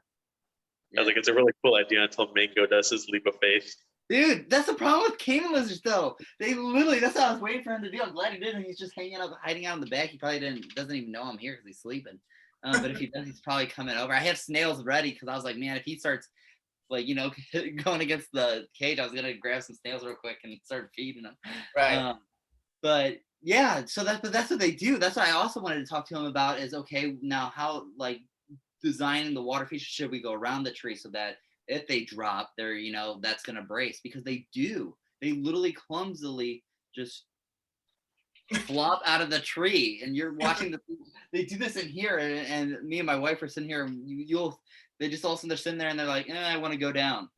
I was like, it's a really cool idea until Mango does his leap of faith. Dude, that's the problem with caiman lizards, though. They literally, that's what I was waiting for him to do. I'm glad he did, and he's just hiding out in the back. He probably doesn't even know I'm here because he's sleeping. But if he does, he's probably coming over. I have snails ready because I was like, man, if he starts, like, going against the cage, I was going to grab some snails real quick and start feeding them. Right. But yeah, so that's what they do. That's what I also wanted to talk to him about is, okay, now how, like, designing the water feature, should we go around the tree so that if they drop, they're, that's going to brace, because they literally clumsily just flop out of the tree, and you're watching they do this in here, and me and my wife are sitting here, and they just all of a sudden they're sitting there and they're like, I want to go down.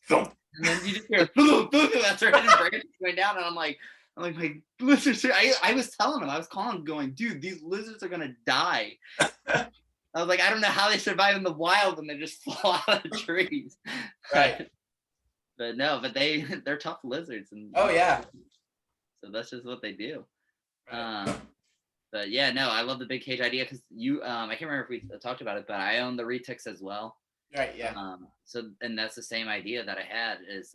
And then you just hear boom, boom, that's their hidden branches going down, and I'm like, my lizards, I was telling him, I was calling him going, dude, these lizards are going to die. I was like, I don't know how they survive in the wild when they just fall out of trees. Right. But no, they're tough lizards. And Oh yeah. So that's just what they do. Right. But yeah, no, I love the big cage idea because I can't remember if we talked about it, but I own the retics as well. Right. Yeah. So, and that's the same idea that I had is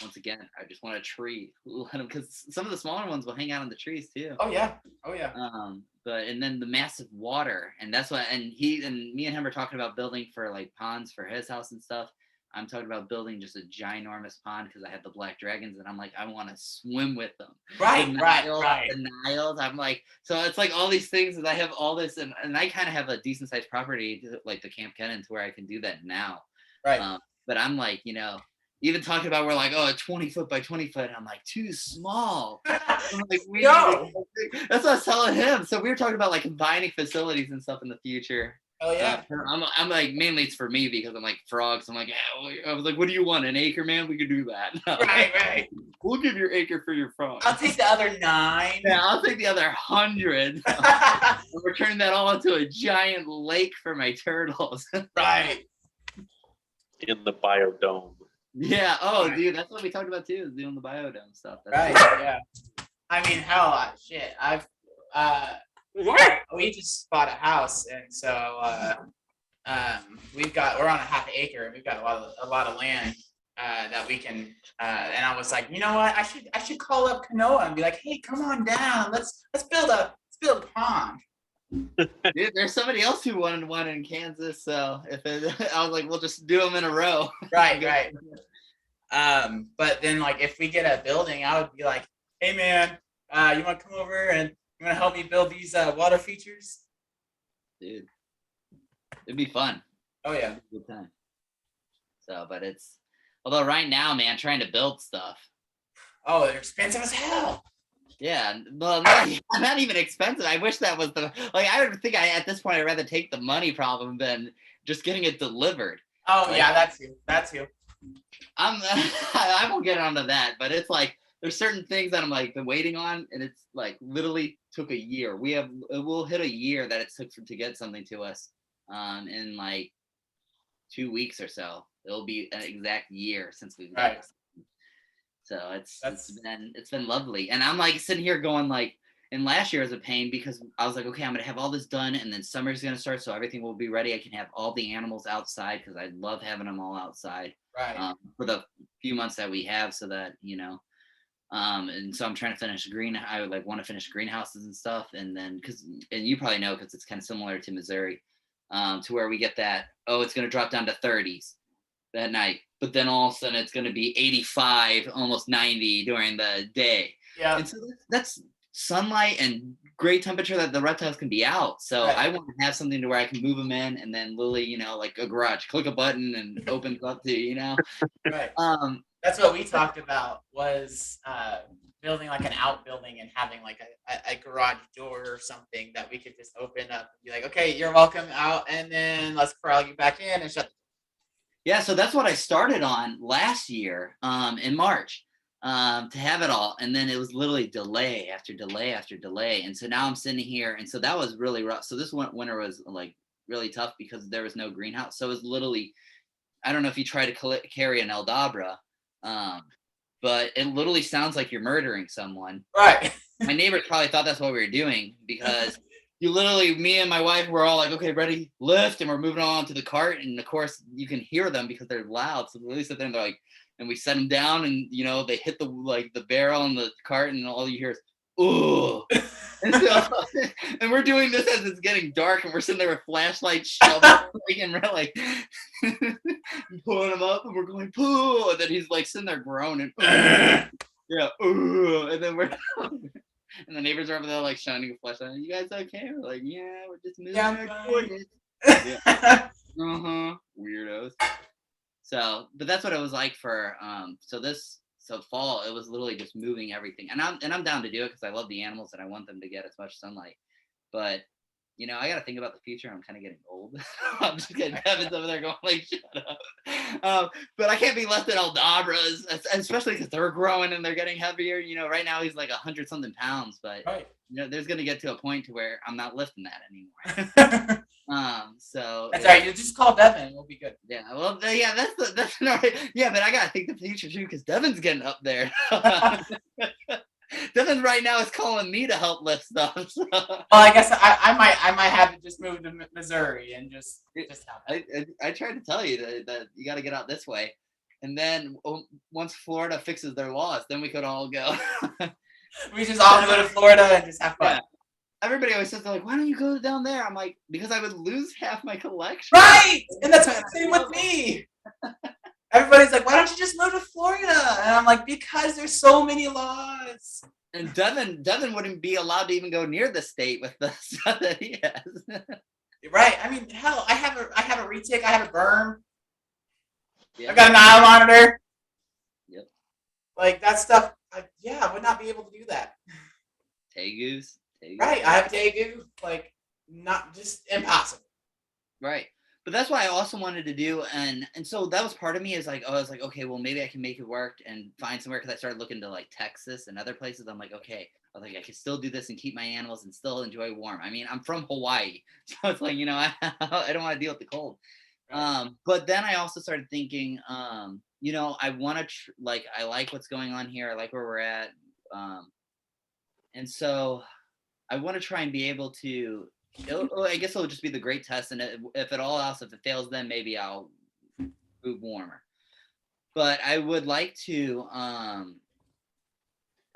once again, I just want a tree, let them, because some of the smaller ones will hang out in the trees too. Oh yeah. But and then the massive water, and that's what, and me and him are talking about building for like ponds for his house and stuff. I'm talking about building just a ginormous pond because I have the black dragons, and I'm like, I want to swim with them. Right. The Niles. I'm like, so it's like all these things, and I have all this, and I kind of have a decent sized property like the Camp Kennan to where I can do that now. Right. But I'm like, even talking about, we're like, oh, 20 foot by 20 foot. And I'm like, too small. I'm like, No. That's what I was telling him. So we were talking about like combining facilities and stuff in the future. Oh yeah. I'm like, mainly it's for me because I'm like frogs. I'm like, yeah. I was like, what do you want? An acre, man? We could do that. Right. We'll give your acre for your frogs. I'll take the other 9. Yeah, I'll take the other 100. We're turning that all into a giant lake for my turtles. Right. In the biodome. Yeah. Oh, dude, that's what we talked about too, is doing the biodome stuff. Right. Yeah. I mean, hell, shit. We just bought a house, and so we're on a half acre, and we've got a lot of land that we can. And I was like, you know what? I should call up Kanoa and be like, hey, come on down. Let's build a pond. Dude, there's somebody else who wanted one in Kansas, so I was like, we'll just do them in a row. Right. But then, like, if we get a building, I would be like, hey, man, you want to come over and you want to help me build these water features? Dude, it'd be fun. Oh yeah. Good time. So, but although right now, man, trying to build stuff. Oh, they're expensive as hell. Yeah, well, not even expensive. I wish that was I would think at this point I'd rather take the money problem than just getting it delivered. Oh yeah, that's you. I won't get onto that, but it's like there's certain things that I'm like been waiting on, and it's like literally took a year. We'll hit a year that it took to get something to us in like 2 weeks or so. It'll be an exact year since we've got this. So it's been lovely, and I'm like sitting here going like, And last year was a pain because I was like, okay, I'm going to have all this done and then summer's going to start. So everything will be ready. I can have all the animals outside because I love having them all outside Right. for the few months that we have so that, and so I'm trying to finish I would like want to finish greenhouses and stuff. And then and you probably know, cause it's kind of similar to Missouri to where we get that, it's going to drop down to 30s that night. But then all of a sudden it's going to be 85, almost 90 during the day. Yeah. And so that's sunlight and great temperature that the reptiles can be out. So Right. I want to have something to where I can move them in and then literally, like a garage, click a button and opens up to, Right. That's what we talked about was building like an outbuilding and having like a garage door or something that we could just open up and be like, okay, you're welcome out, and then let's corral you back in and shut. Yeah, so that's what I started on last year in March to have it all. And then it was literally delay after delay after delay. And so now I'm sitting here. And so that was really rough. So this winter was like really tough because there was no greenhouse. So it was literally, I don't know if you try to carry an Eldabra, but it literally sounds like you're murdering someone. Right. My neighbors probably thought that's what we were doing because you literally, me and my wife were all like, okay, ready, lift, and we're moving on to the cart. And of course you can hear them because they're loud. So they sit there and they're like, and we set them down and, they hit the barrel on the cart and all you hear is, ooh. And so, and we're doing this as it's getting dark and we're sitting there with flashlights, shovels, and we're like pulling him up and we're going, poo. And then he's like sitting there groaning. Yeah. Ooh. And then and the neighbors are over there like shining a flashlight. You guys okay? We're like, yeah, we're just moving our toilets. Yeah. Weirdos. So, but that's what it was like for so fall. It was literally just moving everything, and I'm down to do it because I love the animals and I want them to get as much sunlight. But I got to think about the future. I'm kind of getting old. I'm just getting Devin's over there going like, shut up. But I can't be left at Aldabras, especially because they're growing and they're getting heavier. Right now he's like 100 something pounds, but Right. There's going to get to a point to where I'm not lifting that anymore. So that's right. You just call Devin and we'll be good. Yeah. Well, yeah, that's not right. Yeah, but I got to think the future too because Devin's getting up there. Devin right now is calling me to help lift stuff. So. Well, I guess I might have to just move to Missouri and just have it. I tried to tell you that you got to get out this way, and then once Florida fixes their laws, then we could all go. We just all go to Florida and just have fun. Yeah. Everybody always says, they're like, why don't you go down there? I'm like, because I would lose half my collection. Right, and that's the same with me. Everybody's like, why don't you just move to Florida? And I'm like, because there's so many laws. And Devin wouldn't be allowed to even go near the state with the stuff that he has. Right. I mean, hell, I have a retic, I have a berm. Yeah. I've got an eye monitor. Yep. Like that stuff. I would not be able to do that. Tegus. Right. I have Tegu. Like, not just impossible. Right. But that's why I also wanted to do, and so that was part of me is like, I was like, okay, well, maybe I can make it work and find somewhere, because I started looking to like Texas and other places. I'm like, okay, I was like, I can still do this and keep my animals and still enjoy warm. I mean, I'm from Hawaii, so it's like, I don't want to deal with the cold. But then I also started thinking, I want to I like what's going on here. I like where we're at. And so I want to try and be able to, I guess it'll just be the great test. And if it fails, then maybe I'll move warmer. But I would like to,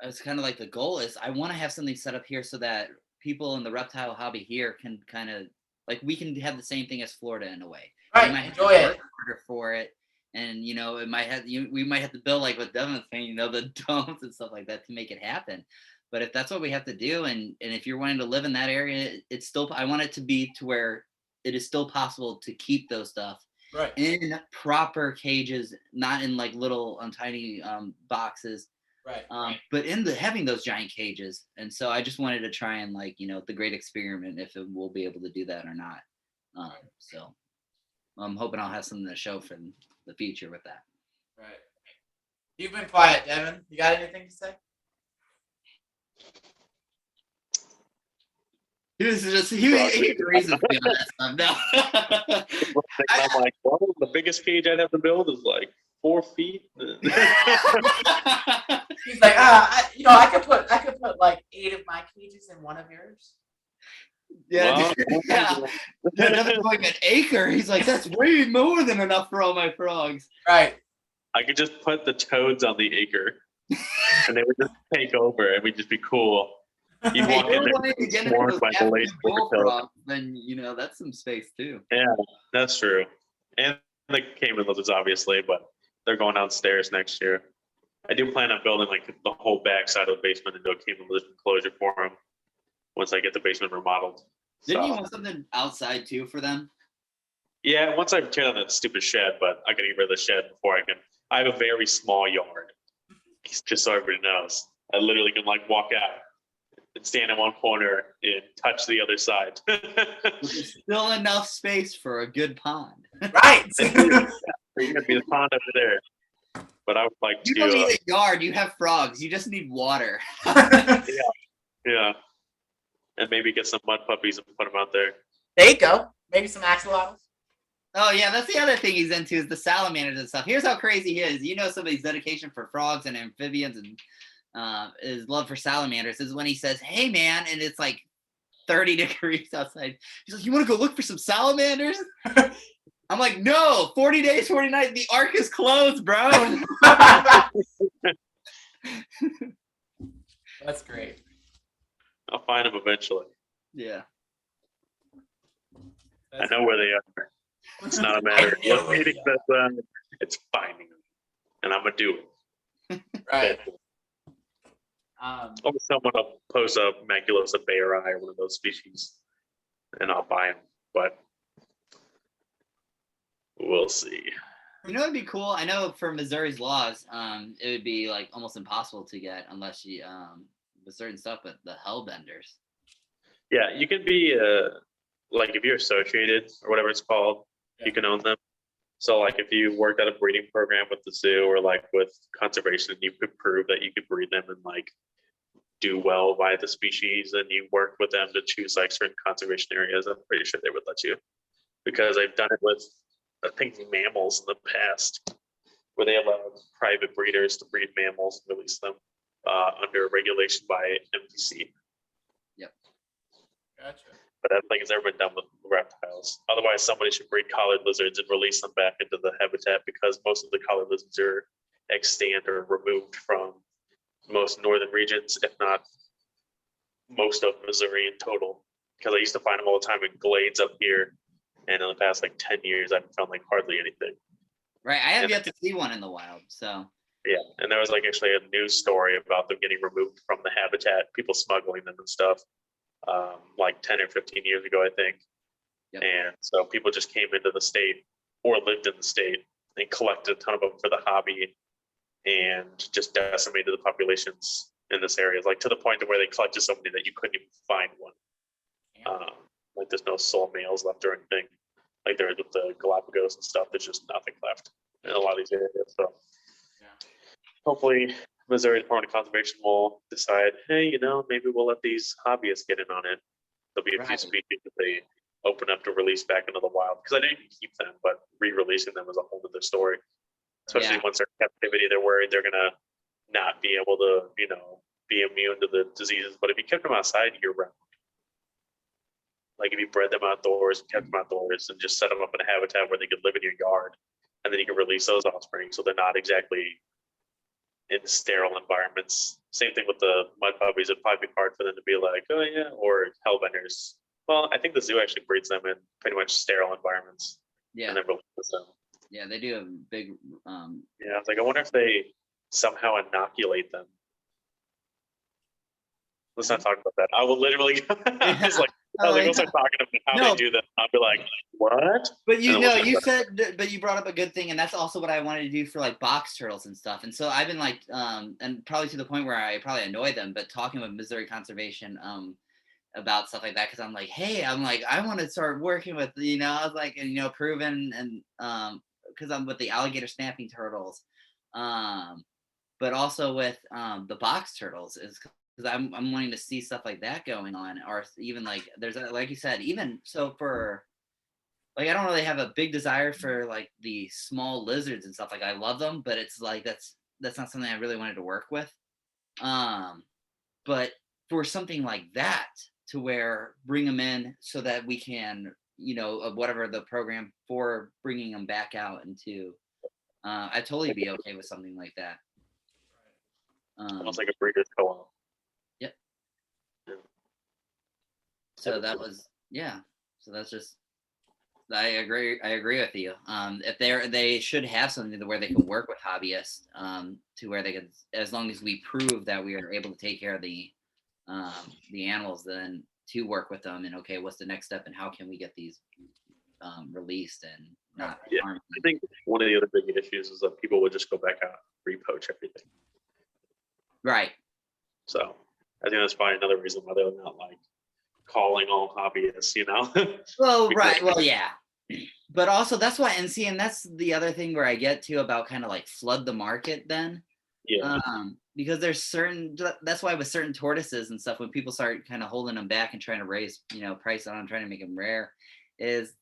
it's kind of like the goal is I want to have something set up here so that people in the reptile hobby here can kind of, like, we can have the same thing as Florida in a way. Right, enjoy it. For it. And, it might have, we might have to build, like what Devin's saying, the domes and stuff like that to make it happen. But if that's what we have to do, and if you're wanting to live in that area, it's still, I want it to be to where it is still possible to keep those stuff right in proper cages, not in like little tiny boxes, right. But in having those giant cages. And so I just wanted to try and the great experiment if we'll be able to do that or not. So I'm hoping I'll have something to show for the future with that. Right. You've been quiet, Devin. You got anything to say? He agrees with me on that stuff. No. I'm like, well, the biggest cage I'd have to build is like 4 feet. He's like, I could put like 8 of my cages in one of yours? Yeah, Well, yeah. Devin's going an acre. He's like, that's way more than enough for all my frogs. Right. I could just put the toads on the acre, and they would just take over, and we'd just be cool. You'd Hey, walk in you're there wanting to get into swarmed those by the African lace toad. bullfrogs, then that's some space too. Yeah, that's true. And the Cayman lizards, obviously, but they're going downstairs next year. I do plan on building like the whole backside of the basement into a Cayman lizard enclosure for them once I get the basement remodeled. Didn't you So, want something outside too for them? yeah, once I tear down that stupid shed, but I gotta get rid of the shed before I can. I have a very small yard, just so everybody knows. I literally can like walk out and stand in one corner and touch the other side. There's still enough space for a good pond. Right. There's gonna be the pond over there, but I would like You to. don't need a yard. You have frogs. You just need water. Yeah, and maybe get some mud puppies and put them out there. There you go. Maybe some axolotls. Oh yeah, that's the other thing he's into is the salamanders and stuff. Here's how crazy he is. Somebody's dedication for frogs and amphibians and his love for salamanders is when he says, "Hey man," and it's like 30 degrees outside. He's like, "You want to go look for some salamanders?" I'm like, "No, 40 days, 40 nights. The ark is closed, bro." That's great. I'll find them eventually. Yeah. I know where they are. It's not a matter of locating them. It's finding them, and I'm gonna do it. Right. Or someone will post a Maculosa beari or one of those species, and I'll buy them. But we'll see. It'd be cool. I know for Missouri's laws, it would be like almost impossible to get unless you with certain stuff, but the hellbenders. Yeah, you can be like if you're associated or whatever it's called, you can own them. So like if you worked at a breeding program with the zoo or like with conservation, you could prove that you could breed them and like do well by the species, and you work with them to choose like certain conservation areas. I'm pretty sure they would let you, because I've done it with I think mammals in the past, where they allowed private breeders to breed mammals and release them under regulation by MDC. Gotcha. But I don't think it's ever been done with reptiles. Otherwise, somebody should breed collared lizards and release them back into the habitat, because most of the collared lizards are extant or removed from most northern regions, if not most of Missouri in total. Because I used to find them all the time in glades up here, and in the past like 10 years, I haven't found like hardly anything. Right, I have yet to see one in the wild, so. Yeah, and there was like actually a news story about them getting removed from the habitat, people smuggling them and stuff, like 10 or 15 years ago, I think. Yep. And so people just came into the state or lived in the state and collected a ton of them for the hobby and just decimated the populations in this area, like to the point to where they collected so many that you couldn't even find one. Like there's no sole males left or anything. Like there is with the Galapagos and stuff, there's just nothing left in a lot of these areas. So hopefully Missouri Department of Conservation will decide, hey, maybe we'll let these hobbyists get in on it. There'll be a few species that they open up to release back into the wild, because I didn't keep them, but re-releasing them is a whole other story. Especially once they're in captivity, they're worried they're gonna not be able to, be immune to the diseases. But if you kept them outside year round, like if you bred them outdoors, kept them outdoors, and just set them up in a habitat where they could live in your yard, and then you can release those offspring, so they're not exactly in sterile environments. Same thing with the mud puppies. It'd probably be hard for them to be like, oh yeah, or hellbenders. Well, I think the zoo actually breeds them in pretty much sterile environments. Yeah. And then releases them. Yeah, they do have big. Yeah, I was like, I wonder if they somehow inoculate them. Let's not talk about that. I will literally. I was like, we'll start talking about how they do that. I'll be like, what? But you said, but you brought up a good thing, and that's also what I wanted to do for like box turtles and stuff. And so I've been like, and probably to the point where I probably annoy them, but talking with Missouri Conservation, about stuff like that, because I'm like, hey, I want to start working with, I was like, and proven, and because I'm with the alligator snapping turtles, but also with the box turtles, is because I'm wanting to see stuff like that going on, or even like there's like you said, even so for like I don't really have a big desire for like the small lizards and stuff. Like I love them, but it's like that's not something I really wanted to work with. But for something like that, to where bring them in so that we can, of whatever the program for bringing them back out into, I'd totally be okay with something like that. Almost like a breeder's co-op. Yep. Yeah. So that was, yeah. So that's just, I agree with you. If they should have something to where they can work with hobbyists, to where they could, as long as we prove that we are able to take care of the animals, then to work with them and okay, what's the next step and how can we get these released and not harm them. I think one of the other big issues is that people would just go back out and repoach everything. Right. So I think that's probably another reason why they're not like calling all hobbyists, Well, Because- right. Well, yeah. But also that's why, and that's the other thing where I get to about kind of like flood the market then. Yeah. Because that's why with certain tortoises and stuff, when people start kind of holding them back and trying to raise, price on them, trying to make them rare, is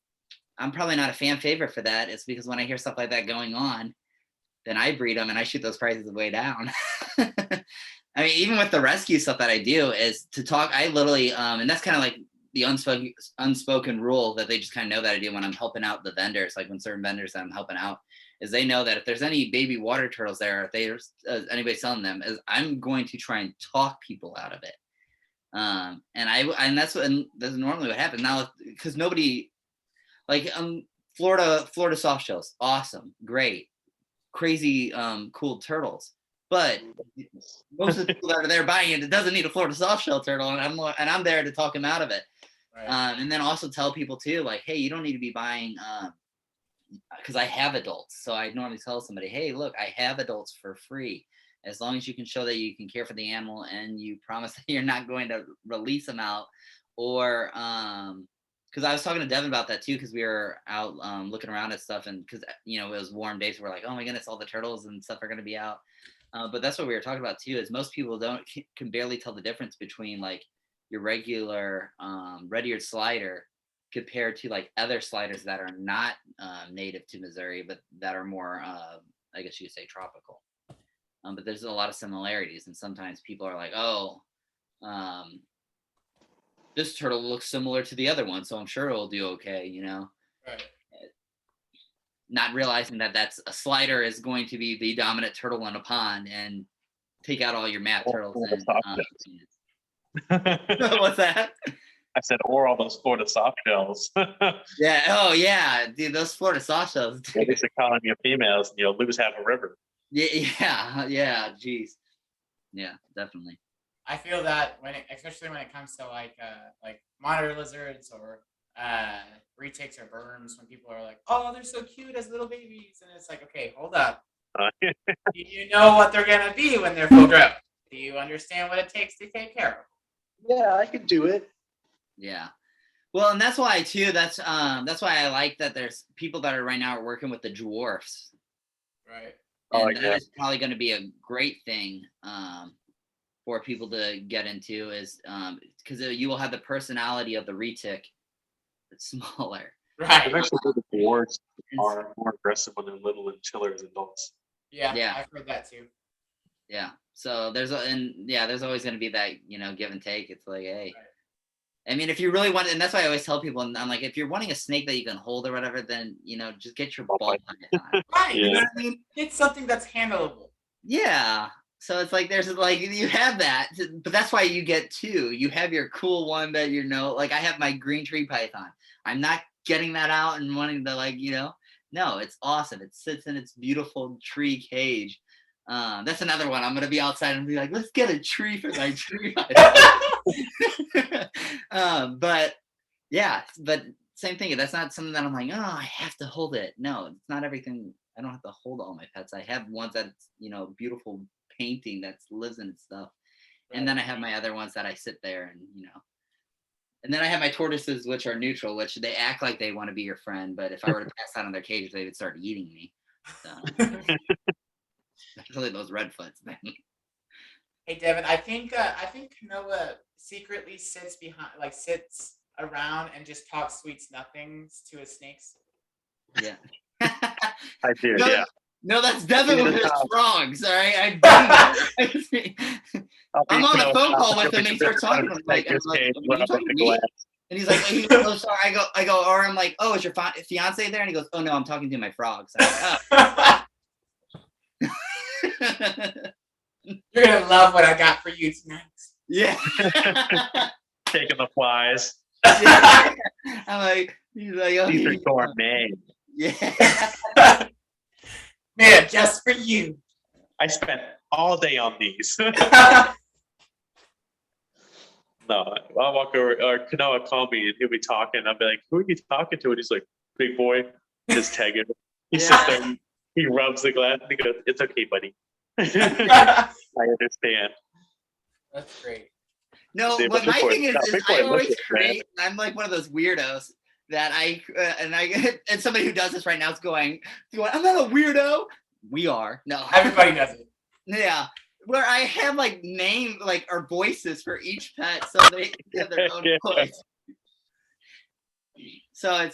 I'm probably not a fan favorite for that. It's because when I hear stuff like that going on, then I breed them and I shoot those prices way down. I mean, even with the rescue stuff that I do is to talk, I literally, and that's kind of like the unspoken rule that they just kind of know that I do when I'm helping out the vendors, like when certain vendors that I'm helping out, is they know that if there's any baby water turtles there, if there's anybody selling them, is I'm going to try and talk people out of it. And that's normally what happens now, because nobody, like Florida soft shells, awesome, great, crazy, cool turtles. But most of the people that are there buying it doesn't need a Florida soft shell turtle, and I'm there to talk them out of it. Right. And then also tell people too, like, hey, you don't need to be buying, because I have adults. So I normally tell somebody, hey, look, I have adults for free, as long as you can show that you can care for the animal and you promise that you're not going to release them out, or because I was talking to Devin about that too, because we were out looking around at stuff, and because it was warm days, we're like, oh my goodness, all the turtles and stuff are going to be out. But that's what we were talking about too, is most people can barely tell the difference between like your regular red-eared slider compared to like other sliders that are not native to Missouri, but that are more, I guess you could say, tropical. But there's a lot of similarities, and sometimes people are like, oh, this turtle looks similar to the other one, so I'm sure it'll do okay, Right. Not realizing that that's a slider is going to be the dominant turtle in a pond and take out all your map turtles. What's that? I said, or all those Florida soft shells. Yeah. Oh, yeah. Dude, those Florida soft shells. It's a colony of females, and you'll lose half a river. Yeah. Jeez. Yeah, definitely. I feel that especially when it comes to like monitor lizards or retics or berms, when people are like, oh, they're so cute as little babies, and it's like, okay, hold up. Do you know what they're gonna be when they're full grown? Do you understand what it takes to take care of them? Yeah, I could do it. Yeah. Well, and that's why too. That's why I like that there's people that are right now are working with the dwarfs. Right. And that is probably going to be a great thing for people to get into, is because you will have the personality of the retic, but smaller. Right. Actually, the dwarves are more aggressive when they're little and chiller as adults. Yeah, I've heard that too. Yeah. So there's always going to be that, give and take. It's like, hey, right. I mean, if you really want, and that's why I always tell people, and I'm like, if you're wanting a snake that you can hold or whatever, then, just get your ball python. Right. Yeah. You know what I mean? It's something that's handleable. Yeah. So it's like, there's like, you have that, but that's why you get two. You have your cool one that, like I have my green tree python. I'm not getting that out and wanting to no, it's awesome. It sits in its beautiful tree cage. That's another one. I'm going to be outside and be like, let's get a tree for my tree python. But same thing. That's not something that I'm like, oh, I have to hold it. No, it's not everything. I don't have to hold all my pets. I have ones that's, beautiful painting that lives in its stuff. Right. And then I have my other ones that I sit there and, and then I have my tortoises, which are neutral, which they act like they want to be your friend. But if I were to pass out on their cage, they would start eating me. So. Especially those redfoots, man. Hey, Devin, I think Kanoa secretly sits around and just talks sweets nothings to his snakes. Yeah. I do, yeah. No, that's Devin with his top. frogs. All right, I'm on a phone call with him. And he starts talking. I'm like, "Are you talking to me?" And he's like, "Oh, sorry." I go, or I'm like, "Oh, is your fiance there?" And he goes, "Oh no, I'm talking to my frogs." I'm like, You're gonna love what I got for you tonight. yeah. Taking the flies. Yeah. I'm like, he's like, "Oh, These are gourmet. yeah." Man, just for you. I spent all day on these. No, I'll walk over, or Kanoa call me and he'll be talking. I'll be like, "Who are you talking to?" And he's like, "Big boy," just tagging. He sits there, he rubs the glass, and he goes, "It's okay, buddy." I understand. That's great. No, Yeah, but but my Big Boy- thing is, no, is Big Boy I always listens, man. create. I'm like one of those weirdos that and somebody who does this right now is going, "I'm not a weirdo." We are. No. Everybody does it. Yeah. Where I have like name like or voices for each pet, so they have their own Yeah. voice. So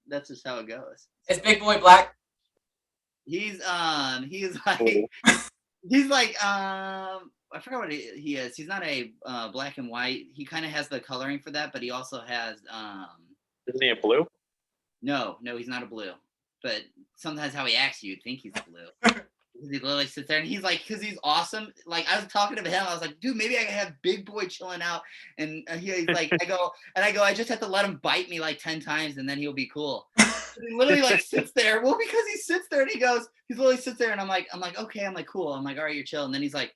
that's just how it goes. Is Big Boy black? He's Cool. he's like I forgot what he is. He's not a black and white. He kind of has the coloring for that, but he also has Isn't he a blue? no, he's not a blue. But sometimes how he acts, you'd think he's a blue. He literally sits there and he's like, because he's awesome. Like I was talking to him, I was like, dude, maybe I can have Big Boy chilling out. And he's like, I go, I just have to let him bite me like 10 times and then he'll be cool. And he literally like sits there. Well, because he sits there and he literally sits there and I'm like, okay, I'm like, cool. I'm like, all right, you're chill. And then he's like,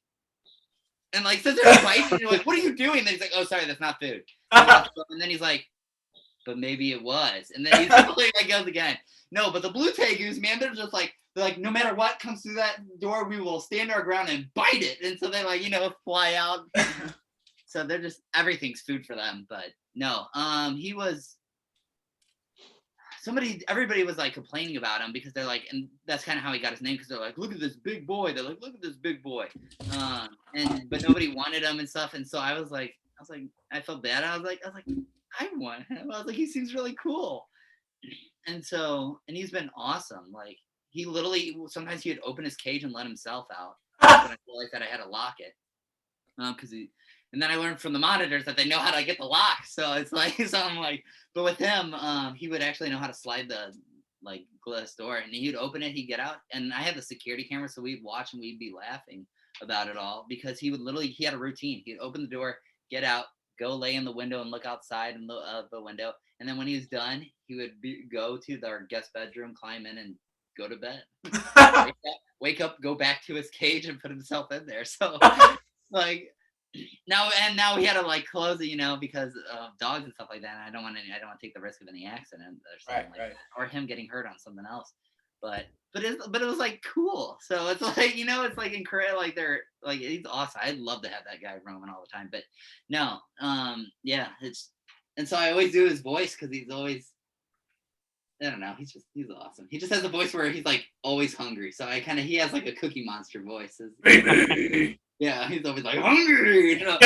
and like sits there and bites and you're like, what are you doing? And then he's like, oh, sorry, that's not food. And then he's like, but maybe it was. And then he's like goes again. No, but the blue tegus, man, they're like, no matter what comes through that door, we will stand our ground and bite it. And so they like, fly out. So they're just, everything's food for them. But no, everybody was like complaining about him because they're like, and that's kind of how he got his name. Cause they're like, look at this big boy. They're like, look at this big boy. But nobody wanted him and stuff. And so I was like, I felt bad. I was like, I want him. I was like, he seems really cool. And he's been awesome. Like he literally, sometimes he would open his cage and let himself out. When I realized that I had to lock it. And then I learned from the monitors that they know how to get the lock. So it's like, so I'm like, but with him, he would actually know how to slide the like glass door and he'd open it, he'd get out. And I had the security camera. So we'd watch and we'd be laughing about it all because he had a routine. He'd open the door, get out, go lay in the window and look outside and the window. And then when he was done, he would go to our guest bedroom, climb in and go to bed. wake up, go back to his cage and put himself in there. So like now he had to like close it, because of dogs and stuff like that. And I don't want to take the risk of any accident or something or him getting hurt on something else. But it was like cool. So it's like, it's like incredible. Like they're like, he's awesome. I'd love to have that guy roaming all the time, but no, yeah, and so I always do his voice because he's always, I don't know, he's awesome. He just has a voice where he's like always hungry. So he has like a Cookie Monster voice. Yeah, he's always like hungry. So,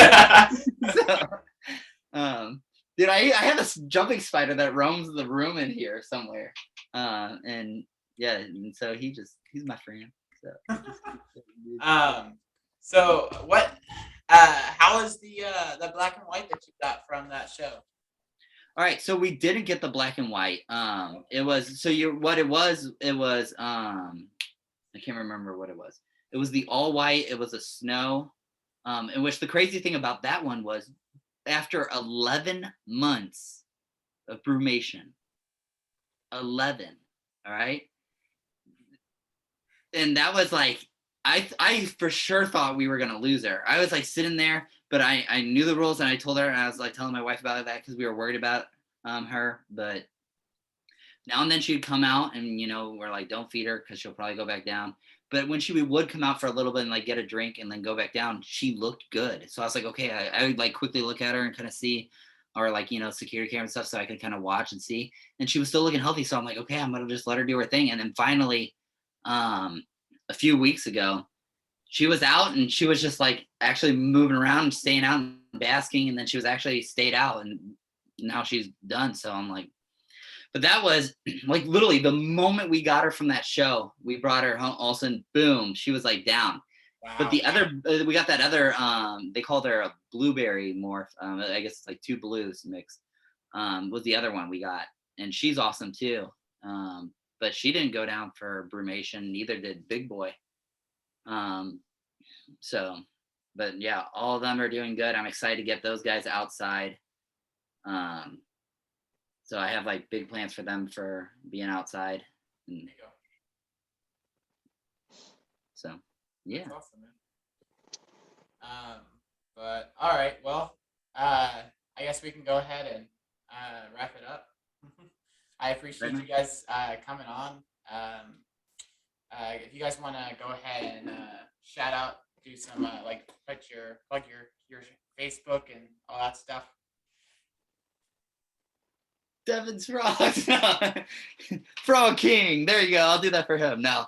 dude, I have this jumping spider that roams the room in here somewhere. And yeah, and so he's my friend. So so what how is the black and white that you got from that show? All right, so we didn't get the black and white. It was I can't remember what it was. It was the all white. It was a snow. In which the crazy thing about that one was after 11 months of brumation, 11, all right? And that was like, I for sure thought we were going to lose her. I was like sitting there, but I knew the rules and I told her, and I was like telling my wife about that because we were worried about her. But now and then she'd come out and, we're like, don't feed her because she'll probably go back down. But when she would come out for a little bit and like get a drink and then go back down, she looked good. So I was like, okay, I would like quickly look at her and kind of see, or like, security camera and stuff so I could kind of watch and see. And she was still looking healthy. So I'm like, okay, I'm going to just let her do her thing. And then finally, a few weeks ago, she was out and she was just like actually moving around and staying out and basking. And then she was actually stayed out and now she's done. So I'm like, But that was like literally the moment we got her from that show, we brought her home. All of a sudden, boom, she was like down. Wow. But the other, we got that other, they called her a blueberry morph. I guess it's like two blues mixed. Was the other one we got, and she's awesome too. But she didn't go down for brumation. Neither did Big Boy. So, but yeah, all of them are doing good. I'm excited to get those guys outside. So I have like big plans for them for being outside. There you go. So, yeah. That's awesome, man. But all right, well, I guess we can go ahead and wrap it up. I appreciate you guys coming on. If you guys want to go ahead and shout out, do some like plug your Facebook and all that stuff. Devin's frogs. Frog King. There you go. I'll do that for him. No,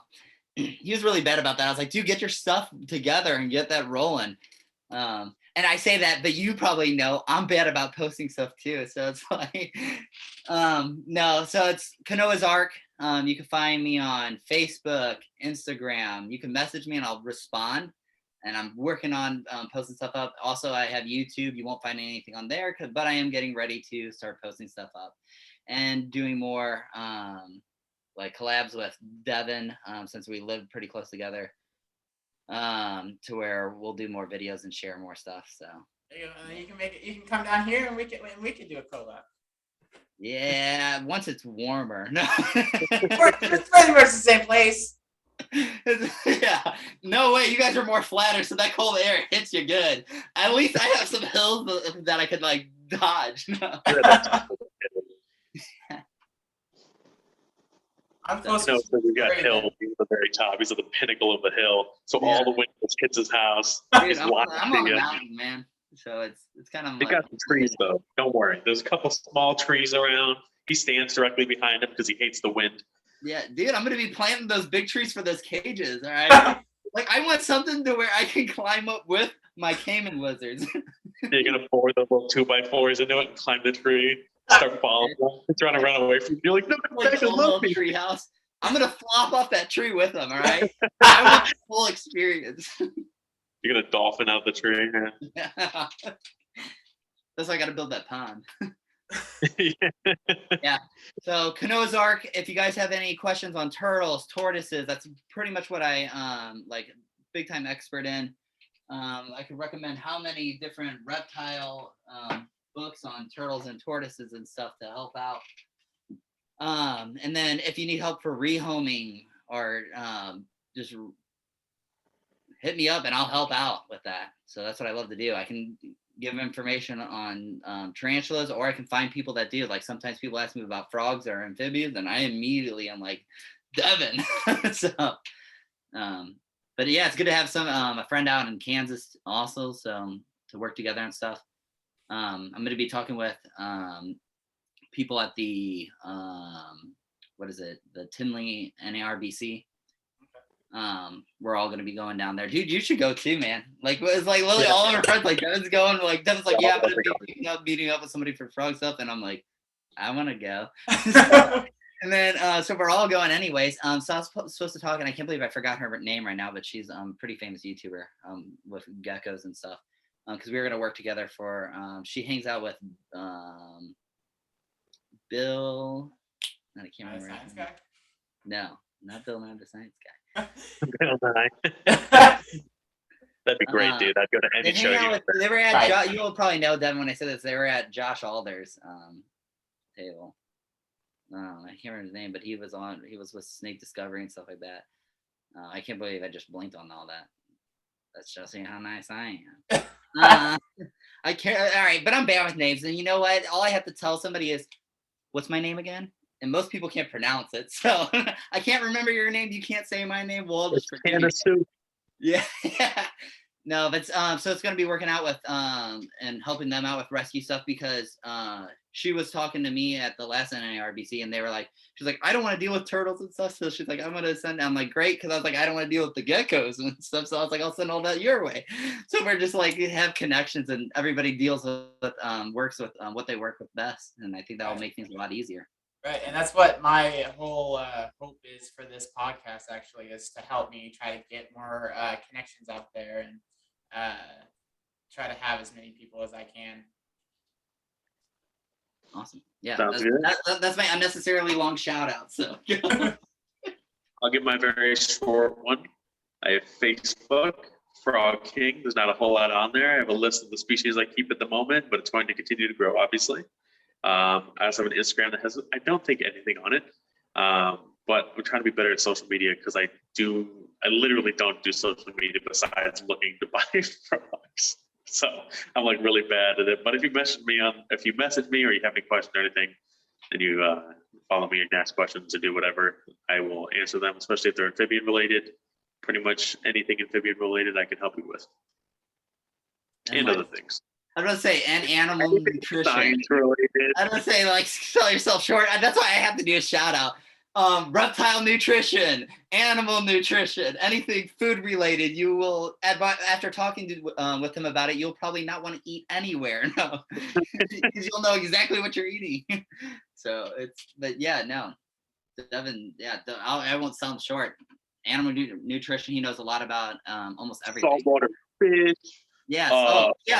he was really bad about that. I was like, dude, get your stuff together and get that rolling. And I say that, but you probably know I'm bad about posting stuff too. So it's like, no. So it's Kanoa's Ark. You can find me on Facebook, Instagram. You can message me and I'll respond. And I'm working on posting stuff up. Also, I have YouTube. You won't find anything on there, but I am getting ready to start posting stuff up and doing more like collabs with Devin since we live pretty close together, to where we'll do more videos and share more stuff. So you can make it. You can come down here and we can do a collab. Yeah, once it's warmer. No, It's pretty much the same place. Yeah, no way. You guys are more flatter, so that cold air hits you good. At least I have some hills that I could like dodge. I'm close. So we got Great, hill. man. He's at the very top. He's at the pinnacle of the hill. So Yeah. all the wind just hits his house. Dude, He's I'm on watching the it. mountain, man. So it's kind of They like got some trees though. Don't worry. There's a couple small trees around. He stands directly behind him because he hates the wind. Yeah, dude, I'm gonna be planting those big trees for those cages. All right, like I want something to where I can climb up with my caiman lizards. You're gonna pour the little 2x4s into it and climb the tree. Start falling. He's trying to run away from you. You're like, no, come Like back the and love little me. tree house. I'm gonna flop off that tree with them. All right, I want the full experience. You're gonna dolphin out the tree. That's why I got to build that pond. Yeah. So Kanoa's Ark, if you guys have any questions on turtles, tortoises, that's pretty much what I like big time expert in. I could recommend how many different reptile books on turtles and tortoises and stuff to help out. And then if you need help for rehoming or just hit me up and I'll help out with that. So that's what I love to do. I can give information on tarantulas, or I can find people that do. Like sometimes people ask me about frogs or amphibians, and I immediately am like, Devin. So, but yeah, it's good to have some a friend out in Kansas also, so to work together and stuff. I'm going to be talking with people at the what is it, the Tinley NARBC. We're all gonna be going down there, dude. You should go too, man. Like it's like literally all of our friends. Like Devin's going. Like Devin's like, yeah, I'm gonna be meeting up with somebody for frog stuff, and I'm like, I want to go. And then so we're all going anyways. So I was supposed to talk, and I can't believe I forgot her name right now, but she's pretty famous YouTuber with geckos and stuff. Because we were gonna work together for. She hangs out with Bill. I can't remember. Science guy? No, not Bill, not the science guy. That'd be great, dude. I'd go to any show. They were at Right. you'll probably know Devin when I say this. They were at Josh Alder's table. I can't remember his name, but he was with Snake Discovery and stuff like that. I can't believe I just blinked on all that. That's just how nice I am. I can't. All right, but I'm bad with names, and you know what? All I have to tell somebody is, "What's my name again?" And most people can't pronounce it, so I can't remember your name. You can't say my name. Well, I'll just forget. Can of soup. Yeah. No, but so it's gonna be working out with and helping them out with rescue stuff because she was talking to me at the last NARBC and they were like, she's like, I don't want to deal with turtles and stuff. So she's like, I'm gonna send. I'm like, great, because I was like, I don't want to deal with the geckos and stuff. So I was like, I'll send all that your way. So we're just like have connections and everybody deals with works with what they work with best, and I think that will make things a lot easier. Right, and that's what my whole hope is for this podcast. Actually, is to help me try to get more connections out there and try to have as many people as I can. Awesome. Yeah, Sounds good. that's my unnecessarily long shout out. So I'll give my very short one. I have Facebook, Frog King. There's not a whole lot on there. I have a list of the species I keep at the moment, but it's going to continue to grow, obviously. I also have an Instagram that has, I don't think anything on it, but I'm trying to be better at social media because I literally don't do social media besides looking to buy frogs. So I'm like really bad at it. But if you message me or you have any questions or anything, and you follow me and ask questions or do whatever, I will answer them, especially if they're amphibian related. Pretty much anything amphibian related I can help you with. And other things. I was gonna say, and animal nutrition. Science related. I was gonna say, like, sell yourself short. That's why I have to do a shout out. Reptile nutrition, animal nutrition, anything food related. You will, after talking with him about it, you'll probably not want to eat anywhere. No, because you'll know exactly what you're eating. So but yeah, no, Devin, yeah, I won't sell him short. Animal nutrition, he knows a lot about almost everything. Saltwater fish. Yeah,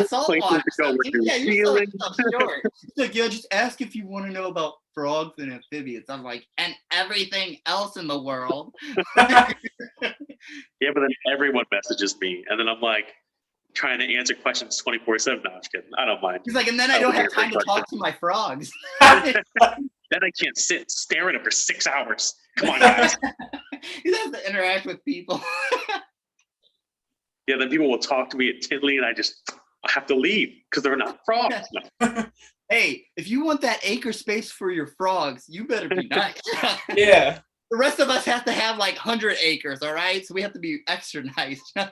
saltwater stuff. Yeah, you're selling stuff short. It's like, yeah, just ask if you want to know about frogs and amphibians. I'm like, and everything else in the world. Yeah, but then everyone messages me, and then I'm like trying to answer questions 24/7. No, I'm just kidding. I don't mind. He's like, and then I don't have time to talk to my frogs. Then I can't sit staring at them for 6 hours. Come on, guys. He has to interact with people. Yeah, then people will talk to me at Tinley, and I have to leave because they're not frogs. No. Hey, if you want that acre space for your frogs, you better be nice. Yeah. The rest of us have to have like 100 acres, all right? So we have to be extra nice. No,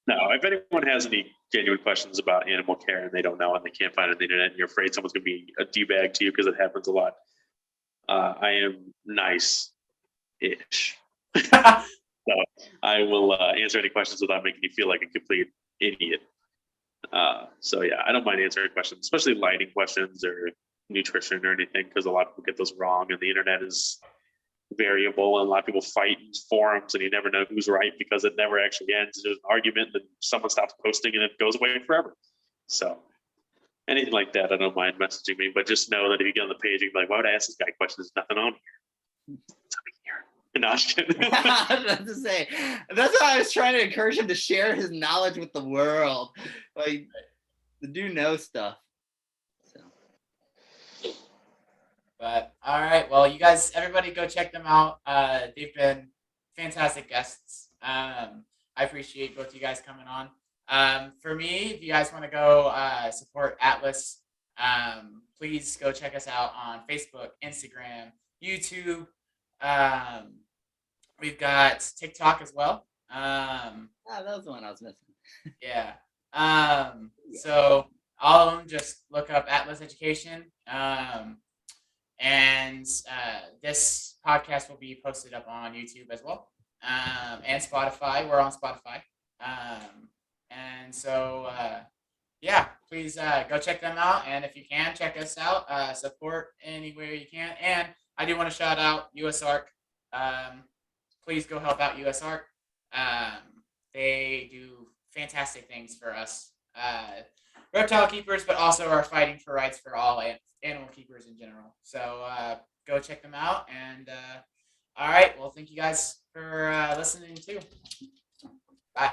if anyone has any genuine questions about animal care and they don't know and they can't find it on the internet and you're afraid someone's going to be a D-bag to you because it happens a lot, I am nice-ish. So I will answer any questions without making you feel like a complete idiot. So yeah, I don't mind answering questions, especially lighting questions or nutrition or anything, because a lot of people get those wrong and the internet is variable and a lot of people fight in forums and you never know who's right because it never actually ends. There's an argument, then someone stops posting and it goes away forever. So anything like that, I don't mind messaging me, but just know that if you get on the page, you're like, why would I ask this guy questions? There's nothing on here. It's on here. That's to say, that's why I was trying to encourage him to share his knowledge with the world, like to do know stuff. So, but all right, well, you guys, everybody, go check them out. They've been fantastic guests. I appreciate both you guys coming on. For me, if you guys want to go support Atlas, please go check us out on Facebook, Instagram, YouTube. We've got TikTok as well. that was the one I was missing. Yeah. So all of them, just look up Atlas Education. And this podcast will be posted up on YouTube as well. And Spotify. We're on Spotify. And so, yeah, please go check them out. And if you can, check us out. Support anywhere you can. And I do want to shout out USARK. Please go help out USARK. They do fantastic things for us reptile keepers, but also are fighting for rights for all animal keepers in general. So go check them out. And all right, well, thank you guys for listening too. Bye.